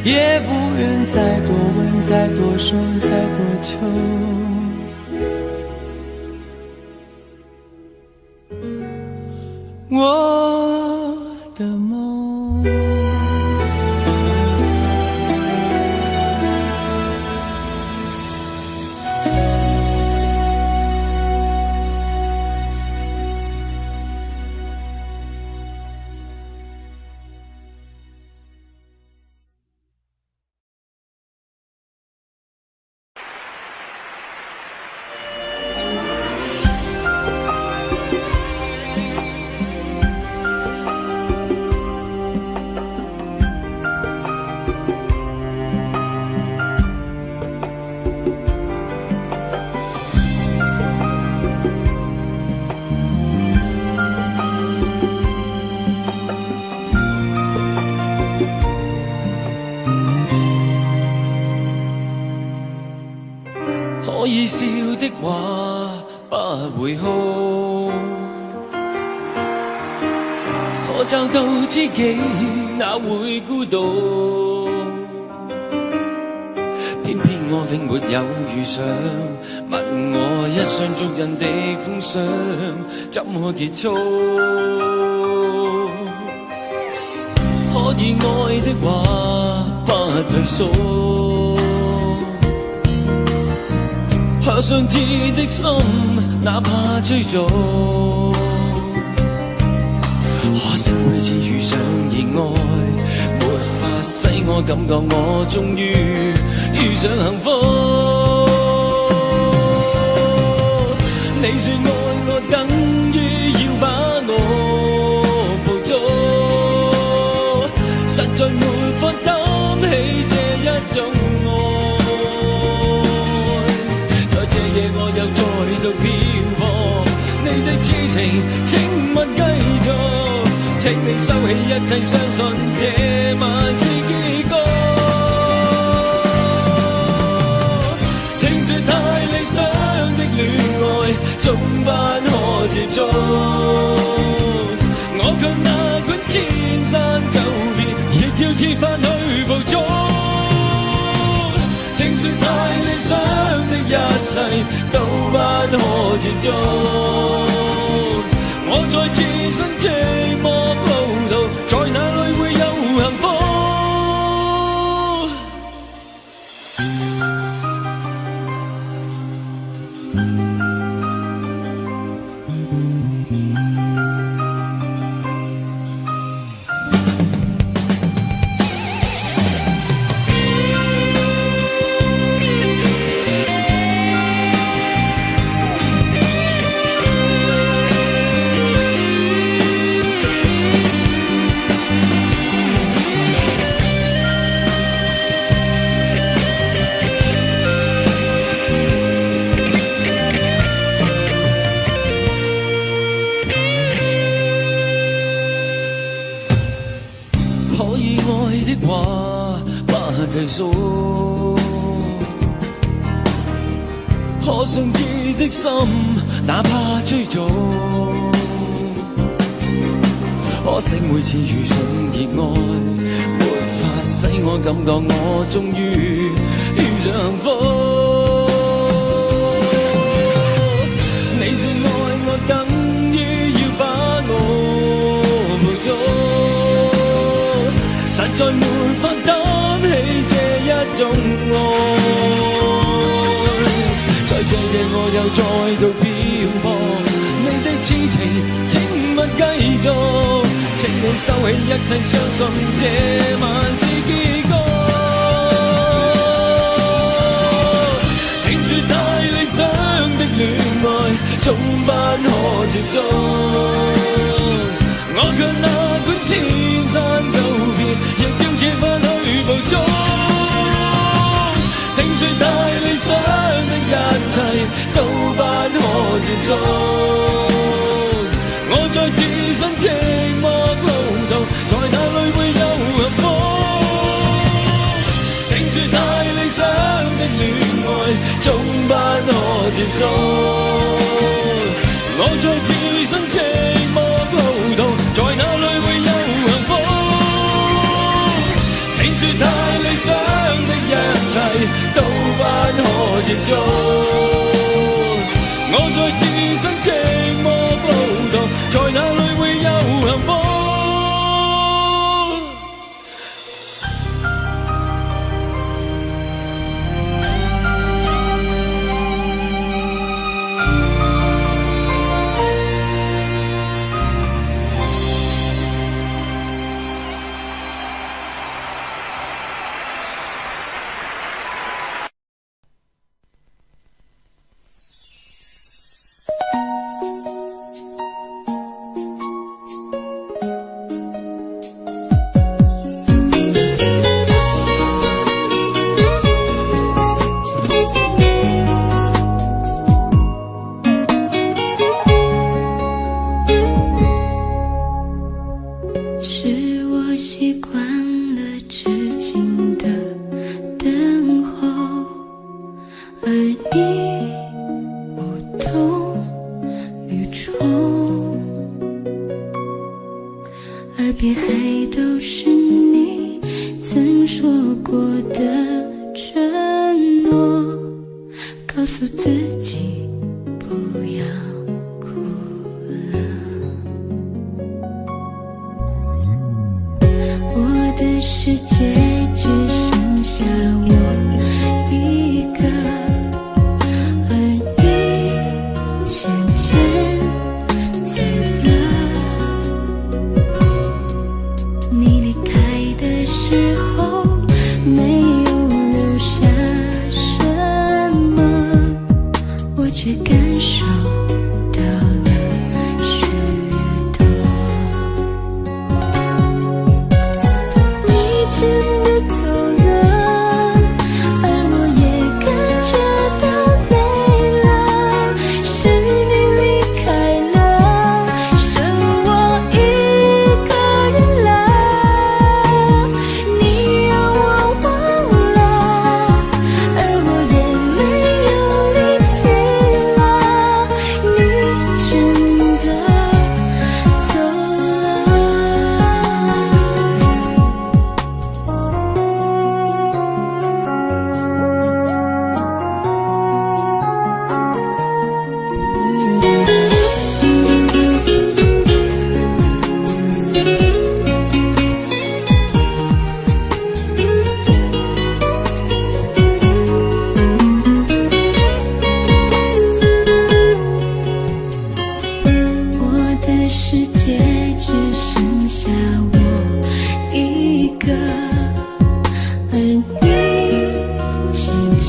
也不愿再多问再多说再多求我的梦。可以笑的話不會哭，可找到知己哪會孤獨？偏偏我永沒有遇上，問我一雙足印的風霜怎可結束？可以愛的話不退縮，可想知的心哪怕追逐，可惜每次遇上意外使我感覺我終於遇上幸福。你說愛我等於要把我捕捉，實在沒法擔起這一種愛。在這夜我又再度漂泊，你的痴情請勿繼續，請你收起一切，相信這晚是結局。聽說太理想的戀愛總不可接觸，我卻哪管千山走遍，亦要設法去捕捉。聽說太理想的一切都不可接觸，我在自身寂寞路途，在哪裏會有幸福？可想知的心哪怕追逐，可惜每次遇上熱愛沒法使我感覺我終於遇上幸福。你說愛我等於要把我捕捉，實在沒法擔起這一種愛。在這夜我又再度漂泊，你的痴情請勿繼續，請你收起一切，相信這晚是結局。聽說太理想的戀愛總不可接觸，我卻哪管千山走遍，亦要設法去捕捉。聽說太理想的一切都不可接觸，我在自身寂寞路途，在哪裏會有幸福？聽說太理想的戀愛總不可接觸，我在自身寂寞路途，在哪裏會有幸福？聽說太理想的一切都不可接觸，我在自身寂寞路途，在哪裏會有幸福？说过的承诺。世界只剩下我一个，而你渐渐走了。你离开的时候没有留下什么，我却感受到了许多。你真的走了，而我也感觉到累了，是你离开了，剩我一个人了。你让我忘了，而我也没有力气了，你真的走了。我的世界只剩下我一个，而你渐渐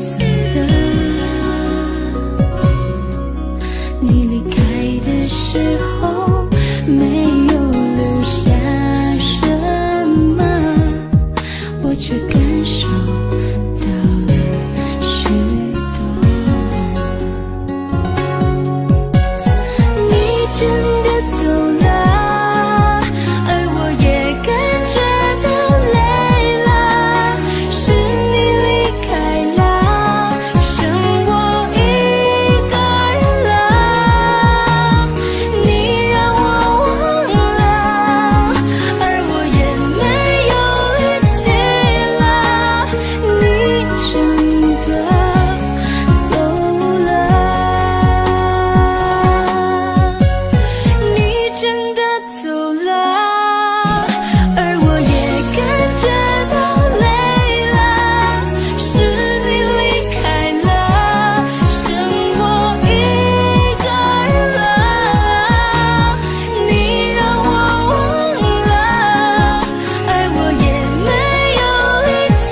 走了。你离开的时候没有留下什么，我却感受到了许多。你真的走了，而我也感觉到累了，是你离开了，剩我一个人了。你让我忘了，而我也没有力气了，你真的走了。你真的走了，而我也感觉到累了，是你离开了，剩我一个人了。你让我忘了，而我也没有力气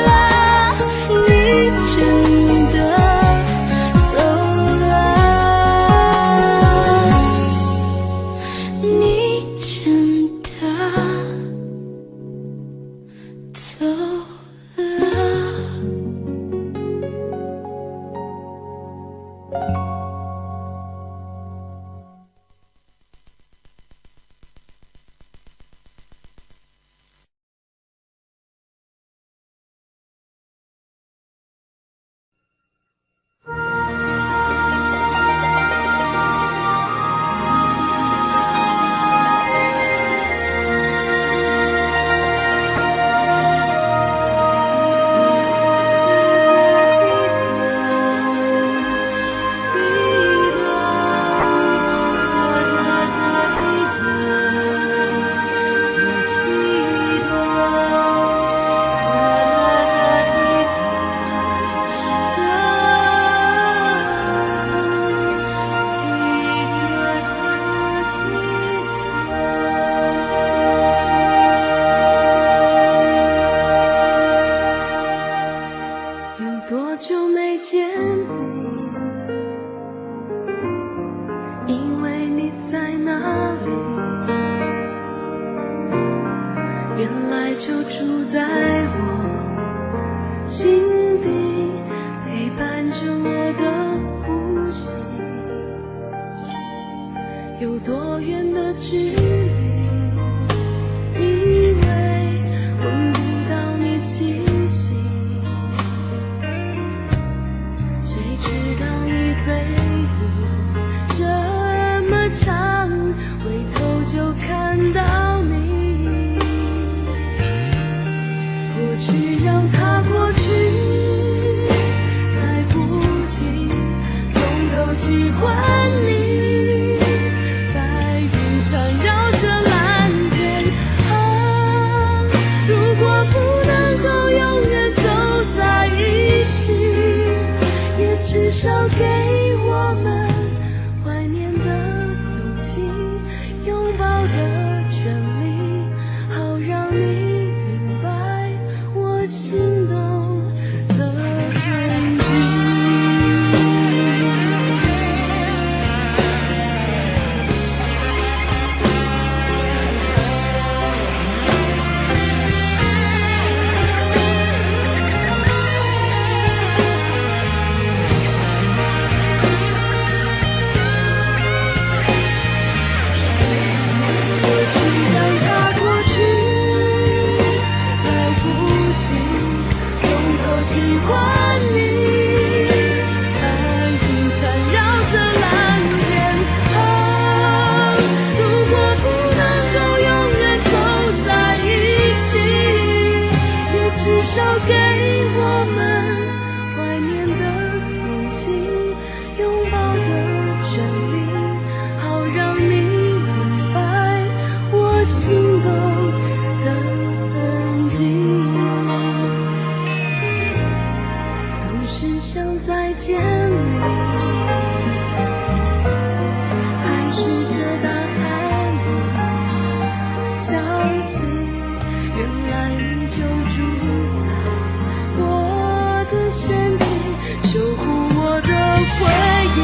了，你真的走了。你真的走了。有多久没见你？因为你在哪里？原来就住在我心底，陪伴着我的呼吸。有多远的距离？以为闻不到你气息，谁知道你背影这么长，回头就看到你。过去让它过去，来不及从头喜欢你。白云缠绕少给我们怀念的勇气，拥抱的权利，好让你明白我心动的痕迹。总是想再见你，还试着打开我消息，原来你就住在我的身体，守护我的回忆。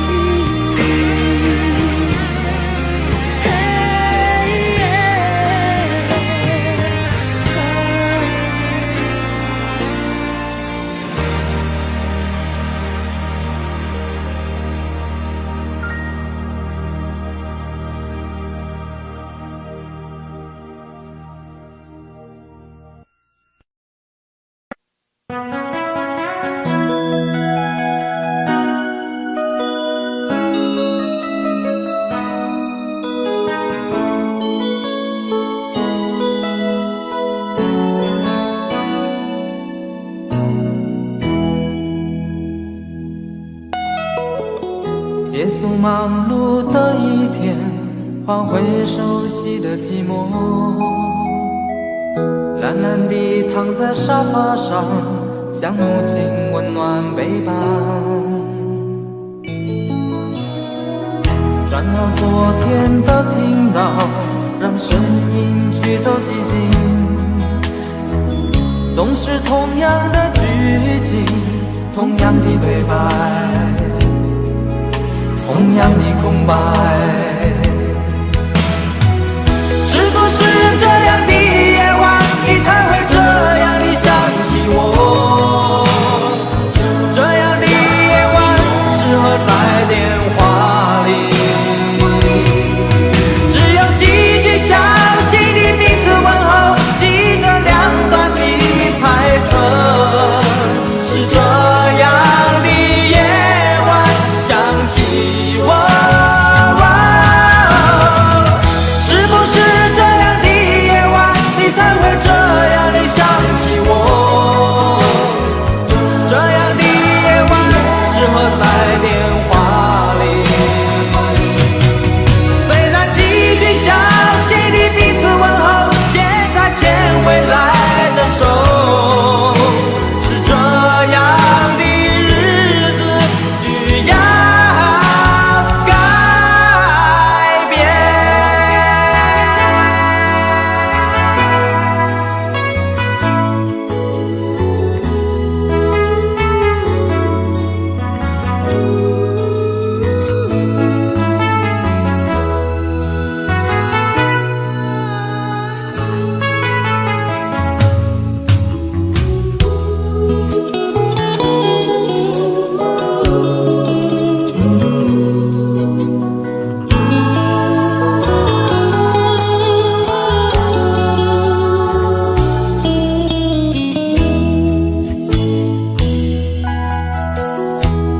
结束忙碌的一天，换回熟悉的寂寞，懒懒地躺在沙发上，像母亲温暖背叛。转到昨天的频道，让声音驱走寂静，总是同样的剧情，同样的对白，同样的空白。是不是这样的夜晚，你才会这样的想起我？这样的夜晚适合在电话里，只有几句消息的彼此问候，记着两端的猜测。是这样的夜晚想起我，是不是这样的夜晚，你才会这样的想起我？这样的夜晚适合在电话里，虽然几句消息的彼此问候，现在牵未来的手。是这样的日子需要改变。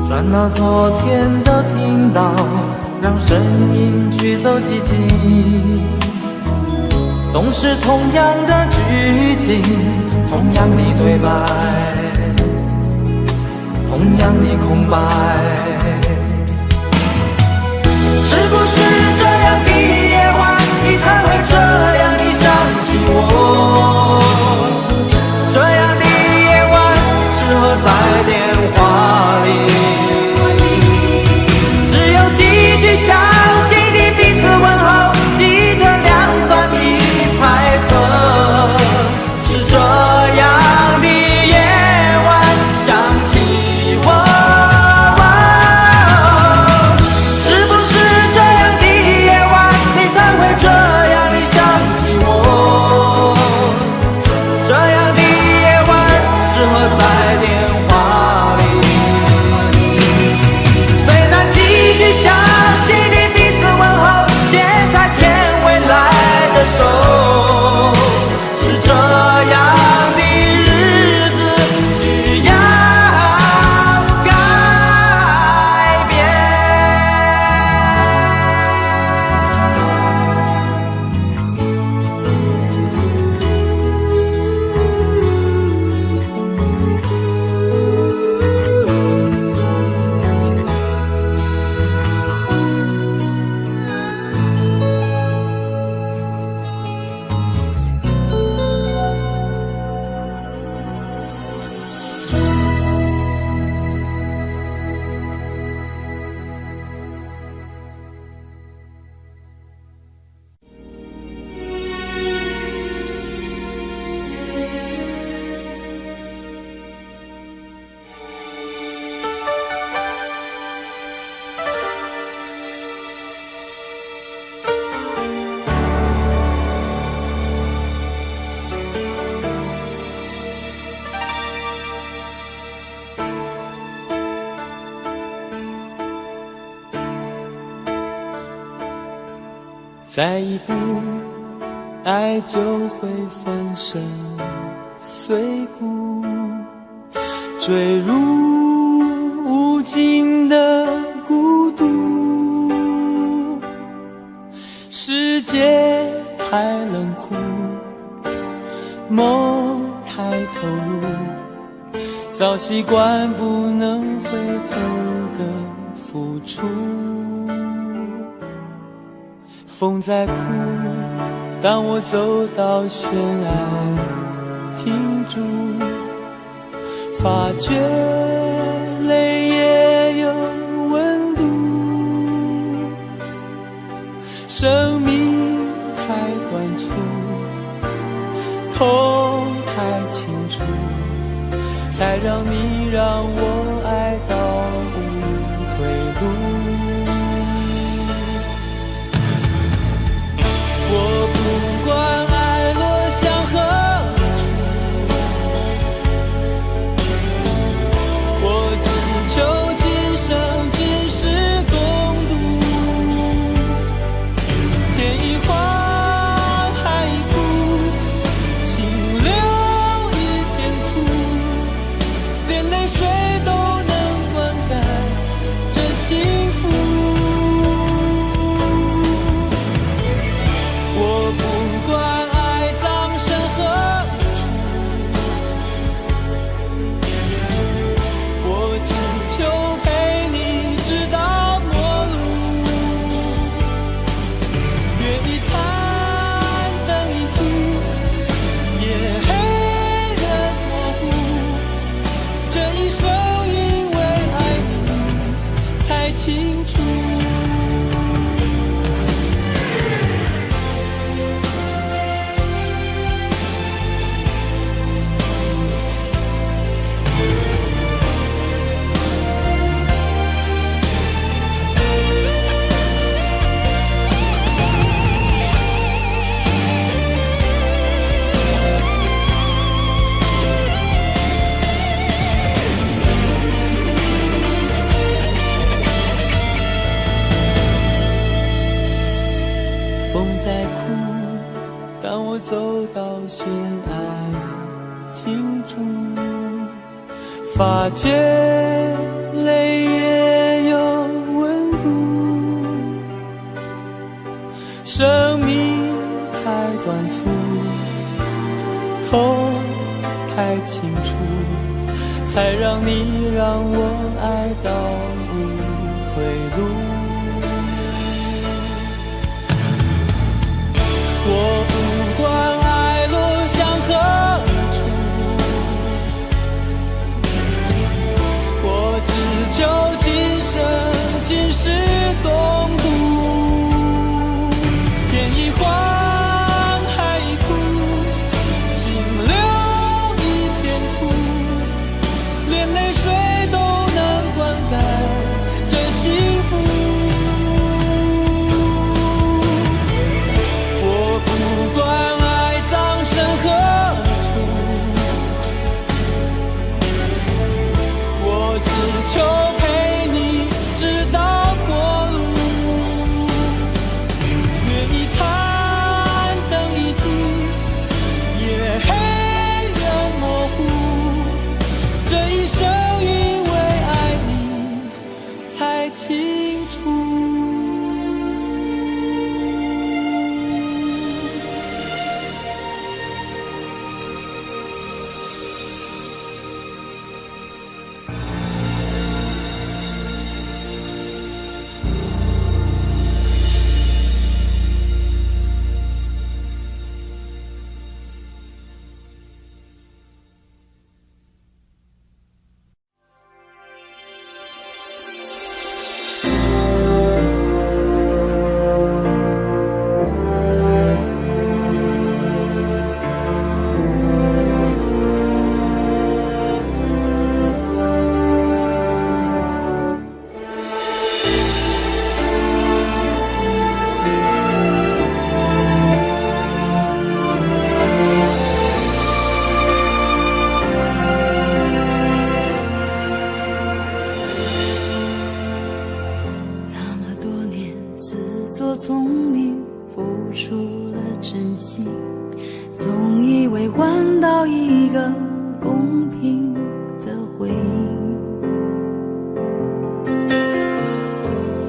转到昨天的频道，让声音驱走寂静，总是同样的剧情，同样的对白，同样的空白。是不是这样的夜晚，你才会这样的想起我？这样的夜晚适合在电话里，只有几句消息的彼此问候，记着两端的猜测。是这样的夜晚想起我，是不是这样的夜晚，你才会这样的想起再一步，爱就会粉身碎骨，坠入无尽的孤独。世界太冷酷，梦太投入，早习惯不能回头的付出。风在哭，当我走到悬崖停住，发觉泪也有温度。生命太短促，痛太清楚，才让你让我爱到无退路。我不管爱落向何处，我只求今生今世共度。天一荒，海一枯，清流一片土，连泪水都能灌溉这幸福。我不管爱葬身何处，我只求陪你直到末路。月已残，灯已尽，夜黑人模糊，这一生因为爱你才清楚。风在哭，当我走到悬崖停住，发觉泪也有温度。生命太短促，痛太清楚，才让你让我爱到无退路。我不管爱落向何处，我只求今生今世共度。天一荒，海一枯，清流一片土，连泪水都能灌溉这幸福。不管爱总以为换到一个公平的回应。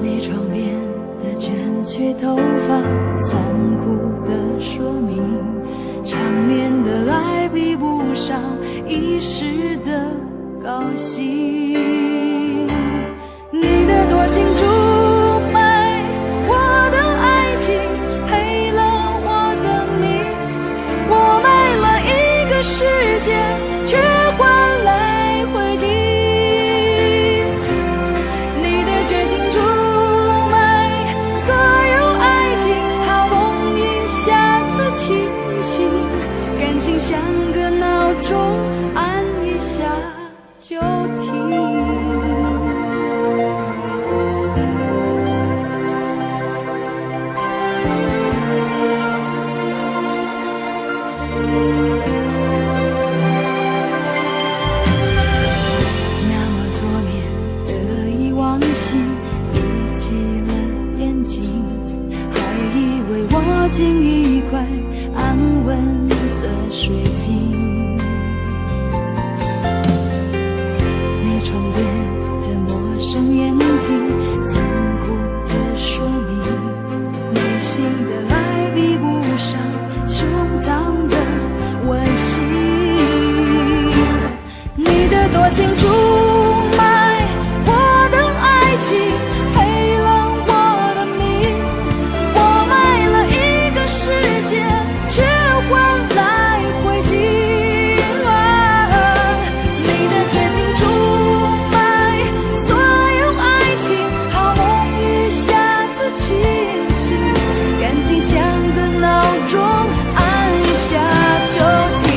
你床边的卷曲头发，残酷的说明，长年的爱比不上一时的高兴。你的多情出卖我的爱情，赔了我的命，我卖了一个世界，却换来灰烬。你的绝情出卖所有爱情，好梦一下子清醒，感情像个闹钟，按一下就停。握紧一块安稳的水晶，你床边的陌生眼睛，残酷的说明，内心的爱比不上胸膛的温馨。你的多情出卖我的爱情，赔了我的命，我卖了一个世界，却换来灰烬。你的绝情出卖所有爱情，好梦一下子清醒，感情像个闹钟，按下就停。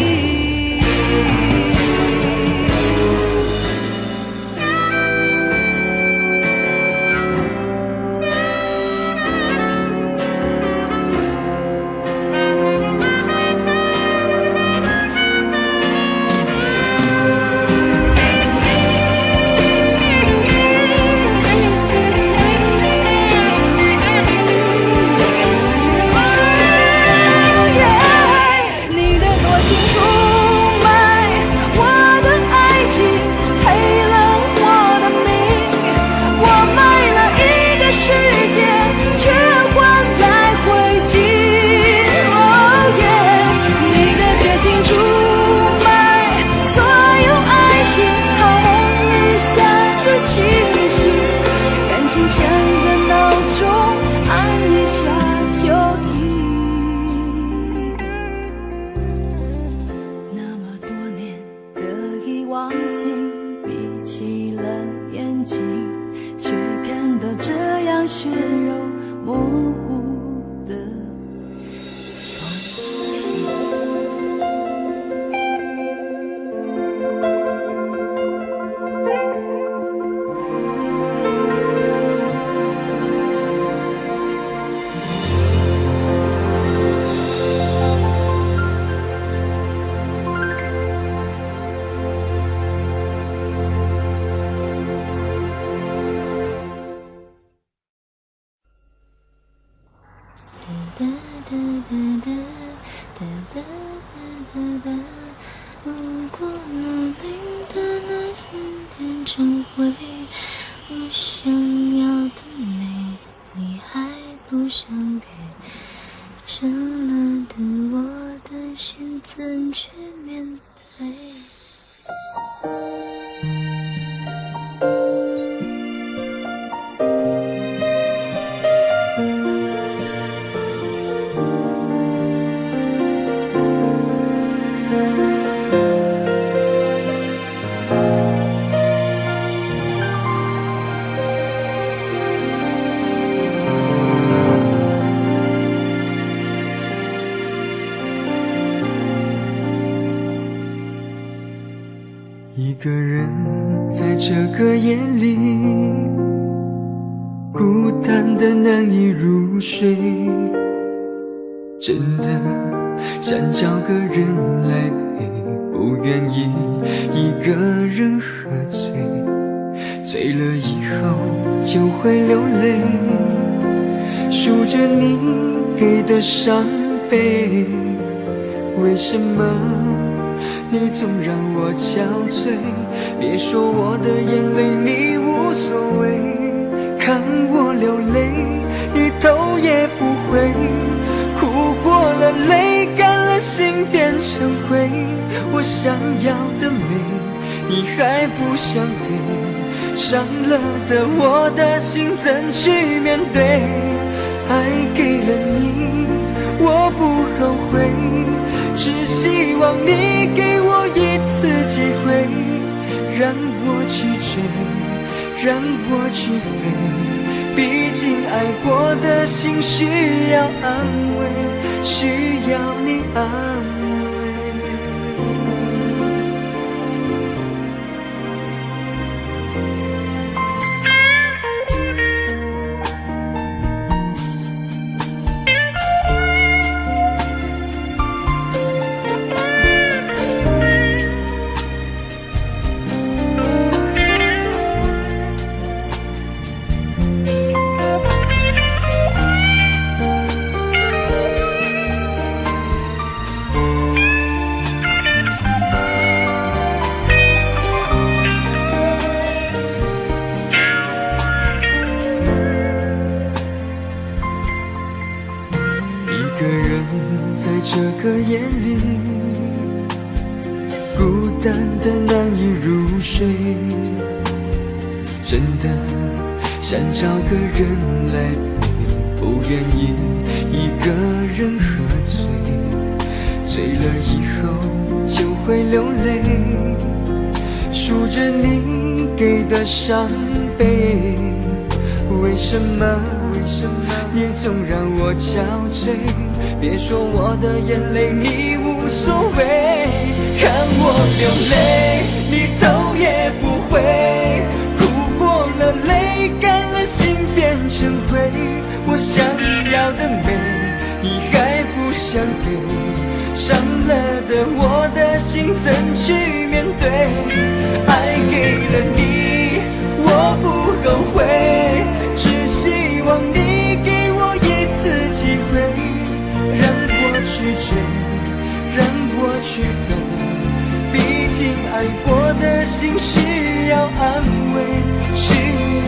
如果努力的耐心变成灰，我想要的美你还不想给，深了的我的心怎去面对？一个人在这个夜里，孤单的难以入睡，真的想找个人来陪，不愿意一个人喝醉，醉了以后就会流泪，数着你给的伤悲，为什么你总让我憔悴？别说我的眼泪你无所谓，看我流泪你头也不回，哭过了泪干了心变成灰，我想要的美你还不想给，伤了的我的心怎去面对？爱给了你我不后悔，只希望你给我一次机会，让我去追，让我去飞，毕竟爱过的心需要安慰，需要你安慰。一个人在这个夜里，孤单的难以入睡，真的想找个人来陪，不愿意一个人喝醉，醉了以后就会流泪，数着你给的伤悲，为什么你总让我憔悴？别说我的眼泪你无所谓，看我流泪你头也不回，哭过了泪干了心变成灰，我想要的美你还不想给，伤了的我的心怎去面对？爱给了你我不后悔，只希望你给我一次机会，让我去追，让我去飞，毕竟爱过的心需要安慰，需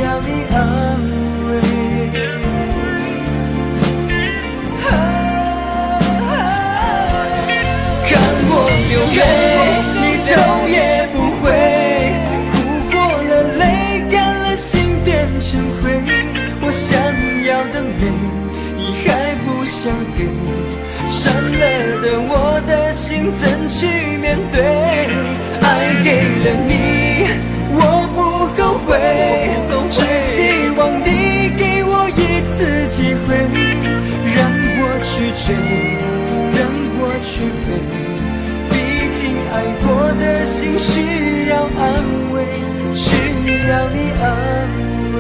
要你安慰。看我流泪你头也不回，哭过了泪干了心变成灰，我想要的美你还不想给，伤了的我的心怎去面对？爱给了你我不后悔，只希望你给我一次机会，让我去追，让我去飞，毕竟爱过的心需要安慰，需要你安慰。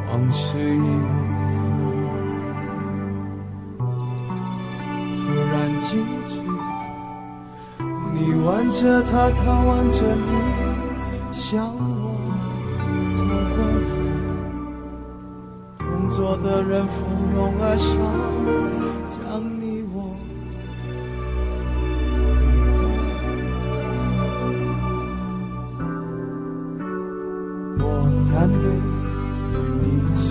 往事一幕突然静止，你挽着他，他挽着你，向我走过来，同桌的人蜂拥而上，将你我推开。我干杯你醉，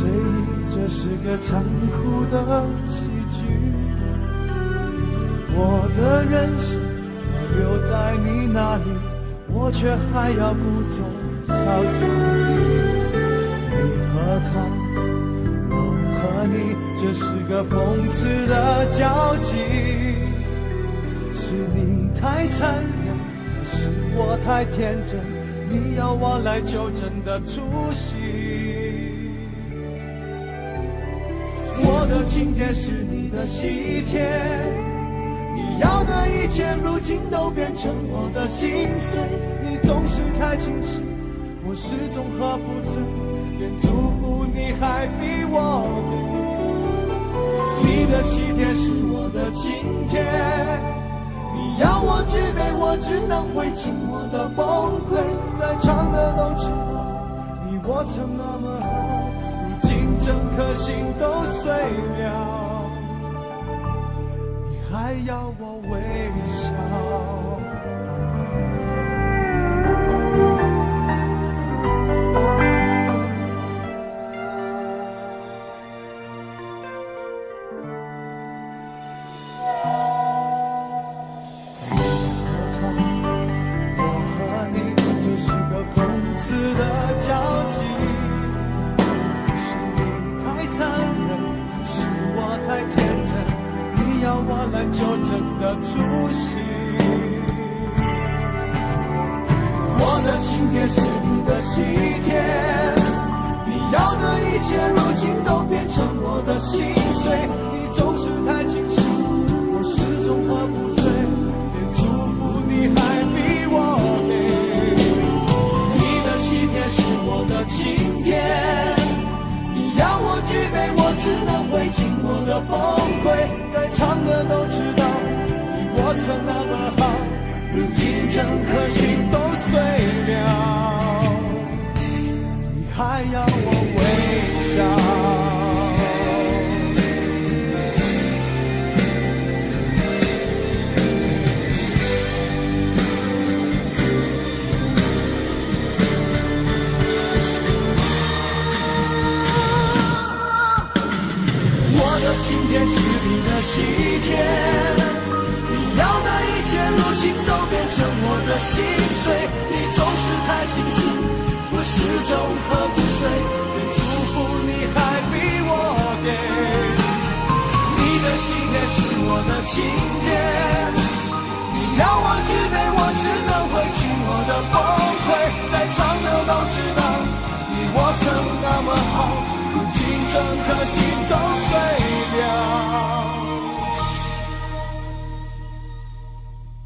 这是个残酷的喜剧。我的人生都留在你那里，我却还要故作潇洒地。你和他，我和你，这是个讽刺的交集。是你太残忍，还是我太天真？你要我来纠正的出息。我的请帖是你的喜帖，你要的一切如今都变成我的心碎。你总是太清醒，我始终喝不醉，连祝福你还逼我给。你的喜帖是我的请帖，你要我举杯，我只能会尽我的崩溃。在场的都知道，你我曾那么好，如今整颗心都碎了，你还要我微笑。纠正的出息，我的请帖是你的喜帖，你要的一切如今都变成我的心碎。你总是太清醒，我始终喝不醉，连祝福你还逼我给。你的喜帖是我的请帖，你要我举杯，我只能会尽我的崩溃。在场的都知道，你我曾那么好，如今整颗心都碎了，你还要我微笑。今天是你的喜帖，你要的一切如今都变成我的心碎。你总是太清醒，我始终喝不醉，连祝福你还逼我给。你的喜帖是我的请帖，你要我举杯，我只能会尽我的崩溃。在场的都知道，你我曾那么好，如今整颗心都碎了，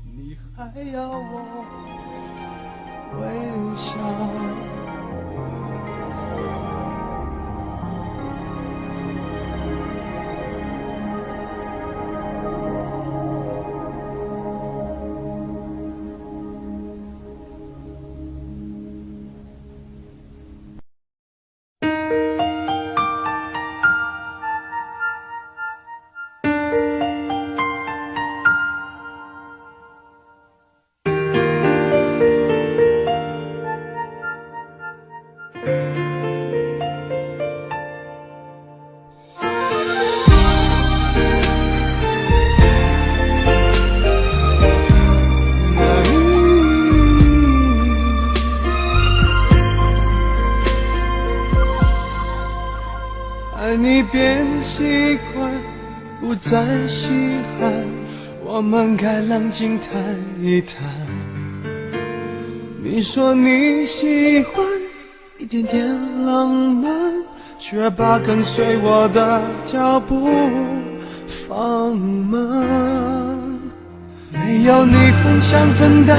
你还要我微笑。爱你变习惯，不再稀罕，我们该冷静谈一谈。你说你喜欢一点点浪漫，却把跟随我的脚步放慢。没有你分享分担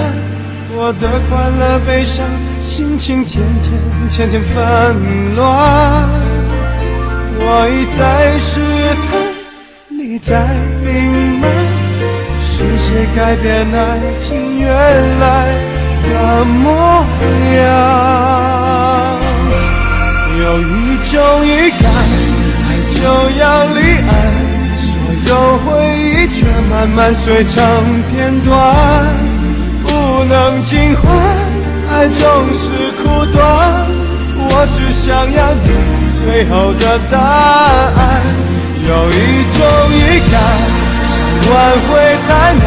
我的快乐悲伤，心情天天纷乱。我一再试探，你在隐瞒，是谁改变爱情原来的模样？有一种预感，爱就要离岸，所有回忆却慢慢碎成片段，不能尽欢，爱总是苦短，我只想要你最后的答案。有一种预感，想挽回太难，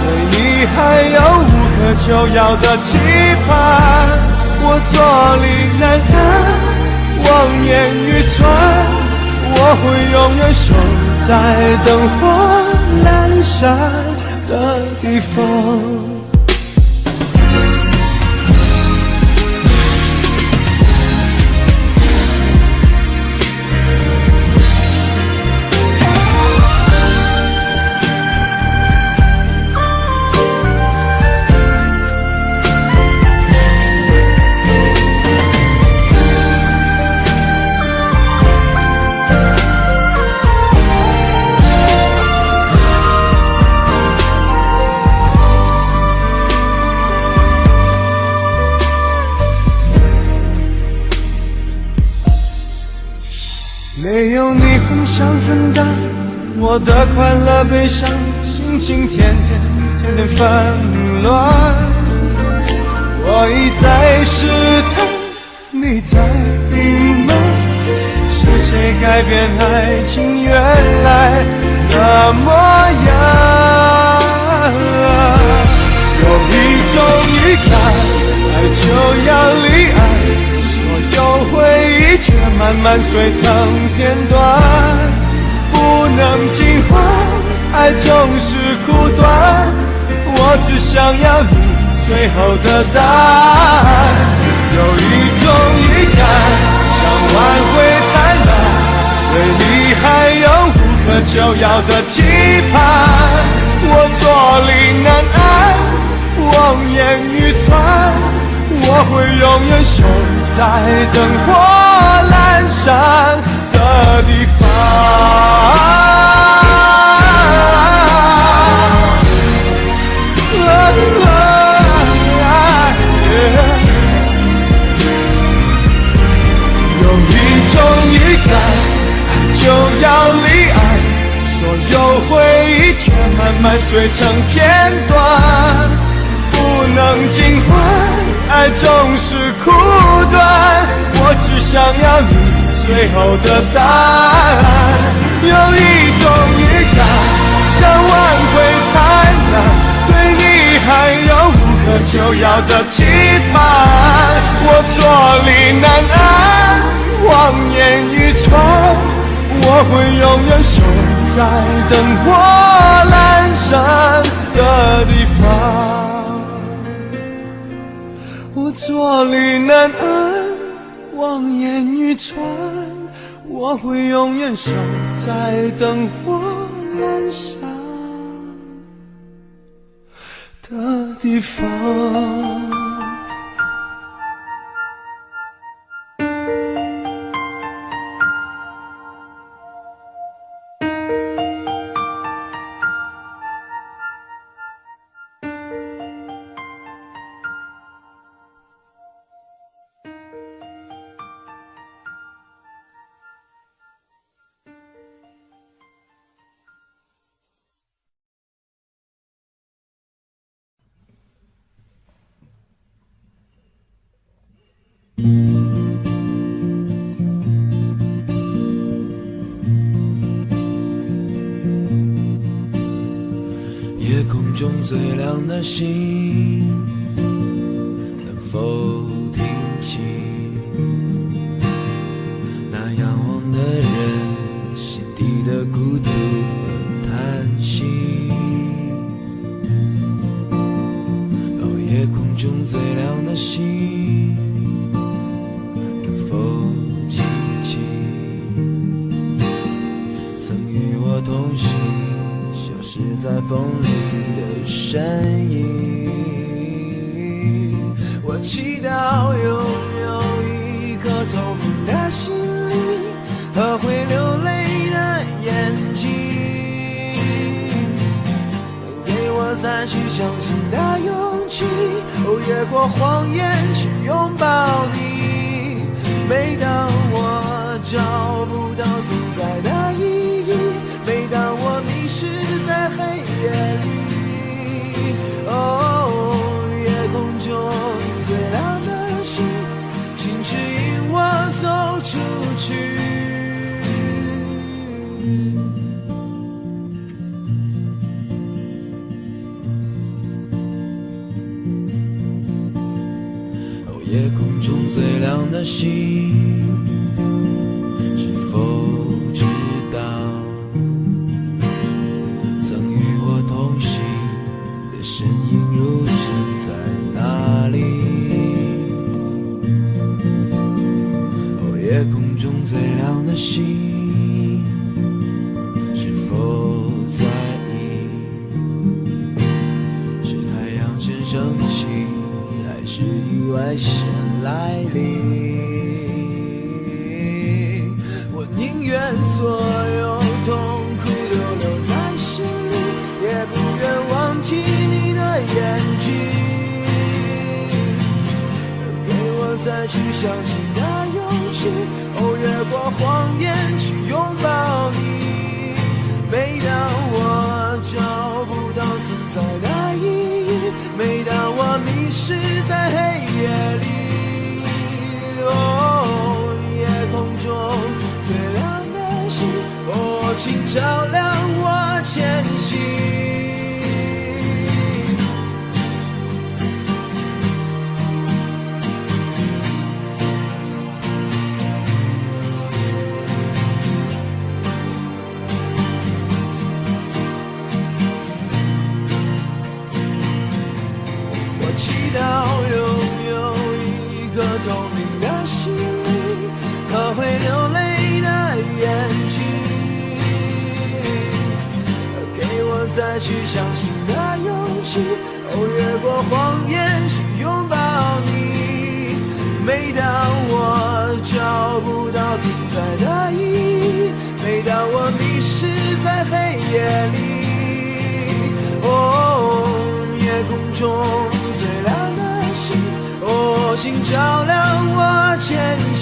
对你还有无可救药的期盼。我坐立难安，望眼欲穿，我会永远守在灯火阑珊的地方。没有你分享分担我的快乐悲伤，心情天天纷乱。我一再试探，你在隐瞒，是谁改变爱情原来的模样？有一种预感，爱就要离岸，所有回忆却慢慢碎成片段，不能尽欢，爱总是苦短，我只想要你最后的答案。有一种预感，想挽回太难，对你还有无可救药的期盼，我坐立难安，望眼欲穿，我会永远守在灯火阑珊的地方。有一种预感，爱就要离岸，所有回忆却慢慢碎成片段，不能尽欢，爱总是苦短，我只想要你最后的答案。有一种预感，想挽回太难，对你还有无可救药的期盼，我坐立难安，望眼欲穿，我会永远守在灯火阑珊的地方。我坐立难安，望眼欲穿，我会永远守在灯火阑珊的地方。夜空中最亮的星，能否听清那仰望的人心底的孤独和叹息？哦，夜空中最亮的星，能否记起曾与我同行消失在风里的身影？我祈祷拥有一颗透明的心灵和会流泪的眼睛，能给我再去相信的勇气，越过谎言去拥抱你。每当我找不到存在的意义，每当我迷失在黑夜里，哦，夜空中最亮的星，请指引我走出去。哦，夜空中最亮的星，是否知心是否在意？是太阳先升起，还是意外先来临？我宁愿所有痛苦都留在心里，也不愿忘记你的眼睛。给我再去相信的勇气，越过谎言去拥抱你。每当我找不到存在的意义，每当我迷失在黑夜里，夜空中最亮的星，请照亮我前行。祈祷拥有一颗透明的心灵和会流泪的眼睛，给我再去相信的勇气，越过谎言去拥抱你。每当我找不到存在的意义，每当我迷失在黑夜里，夜空中最亮的星，请照亮我前行。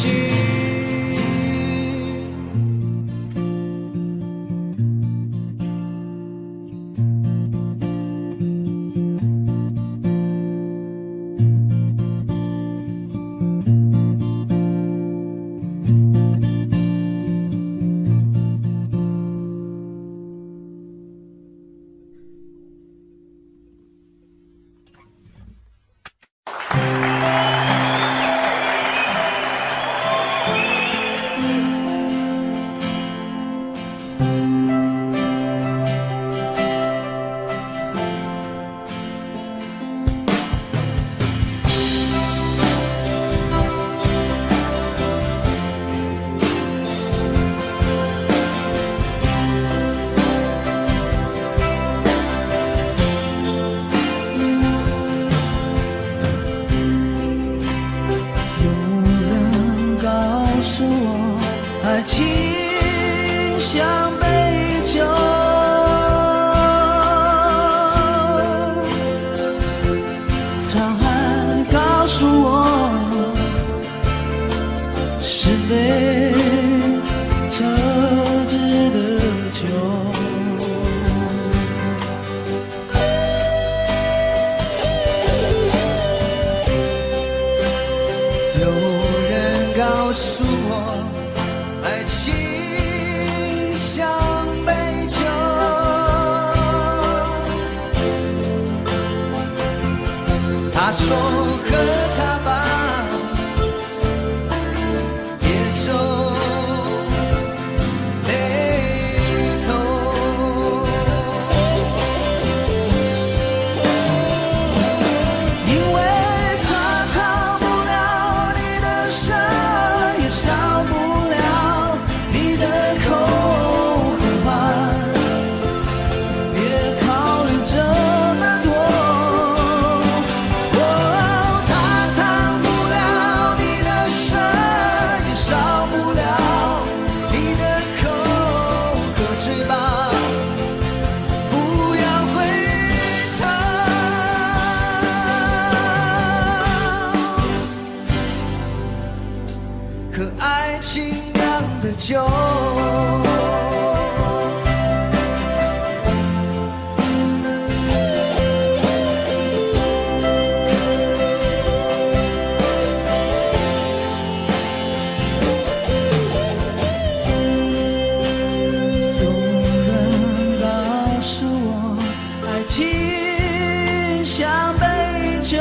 爱情像杯酒，沧海告诉我是杯特制的酒。有人告诉我爱情像杯酒，他说喝它吧，别皱眉头，因为它逃不了你的身，也少不了你的口和话，别考虑这么多。它挡不了你的身，也少不了你的口和嘴巴，不要回头。可爱情酿的酒，有人告诉我，爱情像杯酒，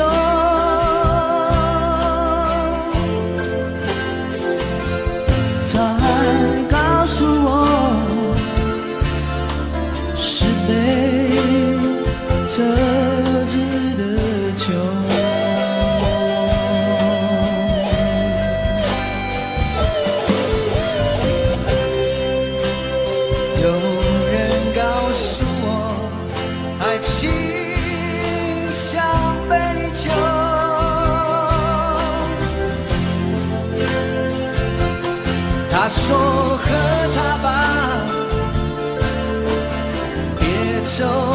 沧海告情像杯酒，他说和他吧，别走。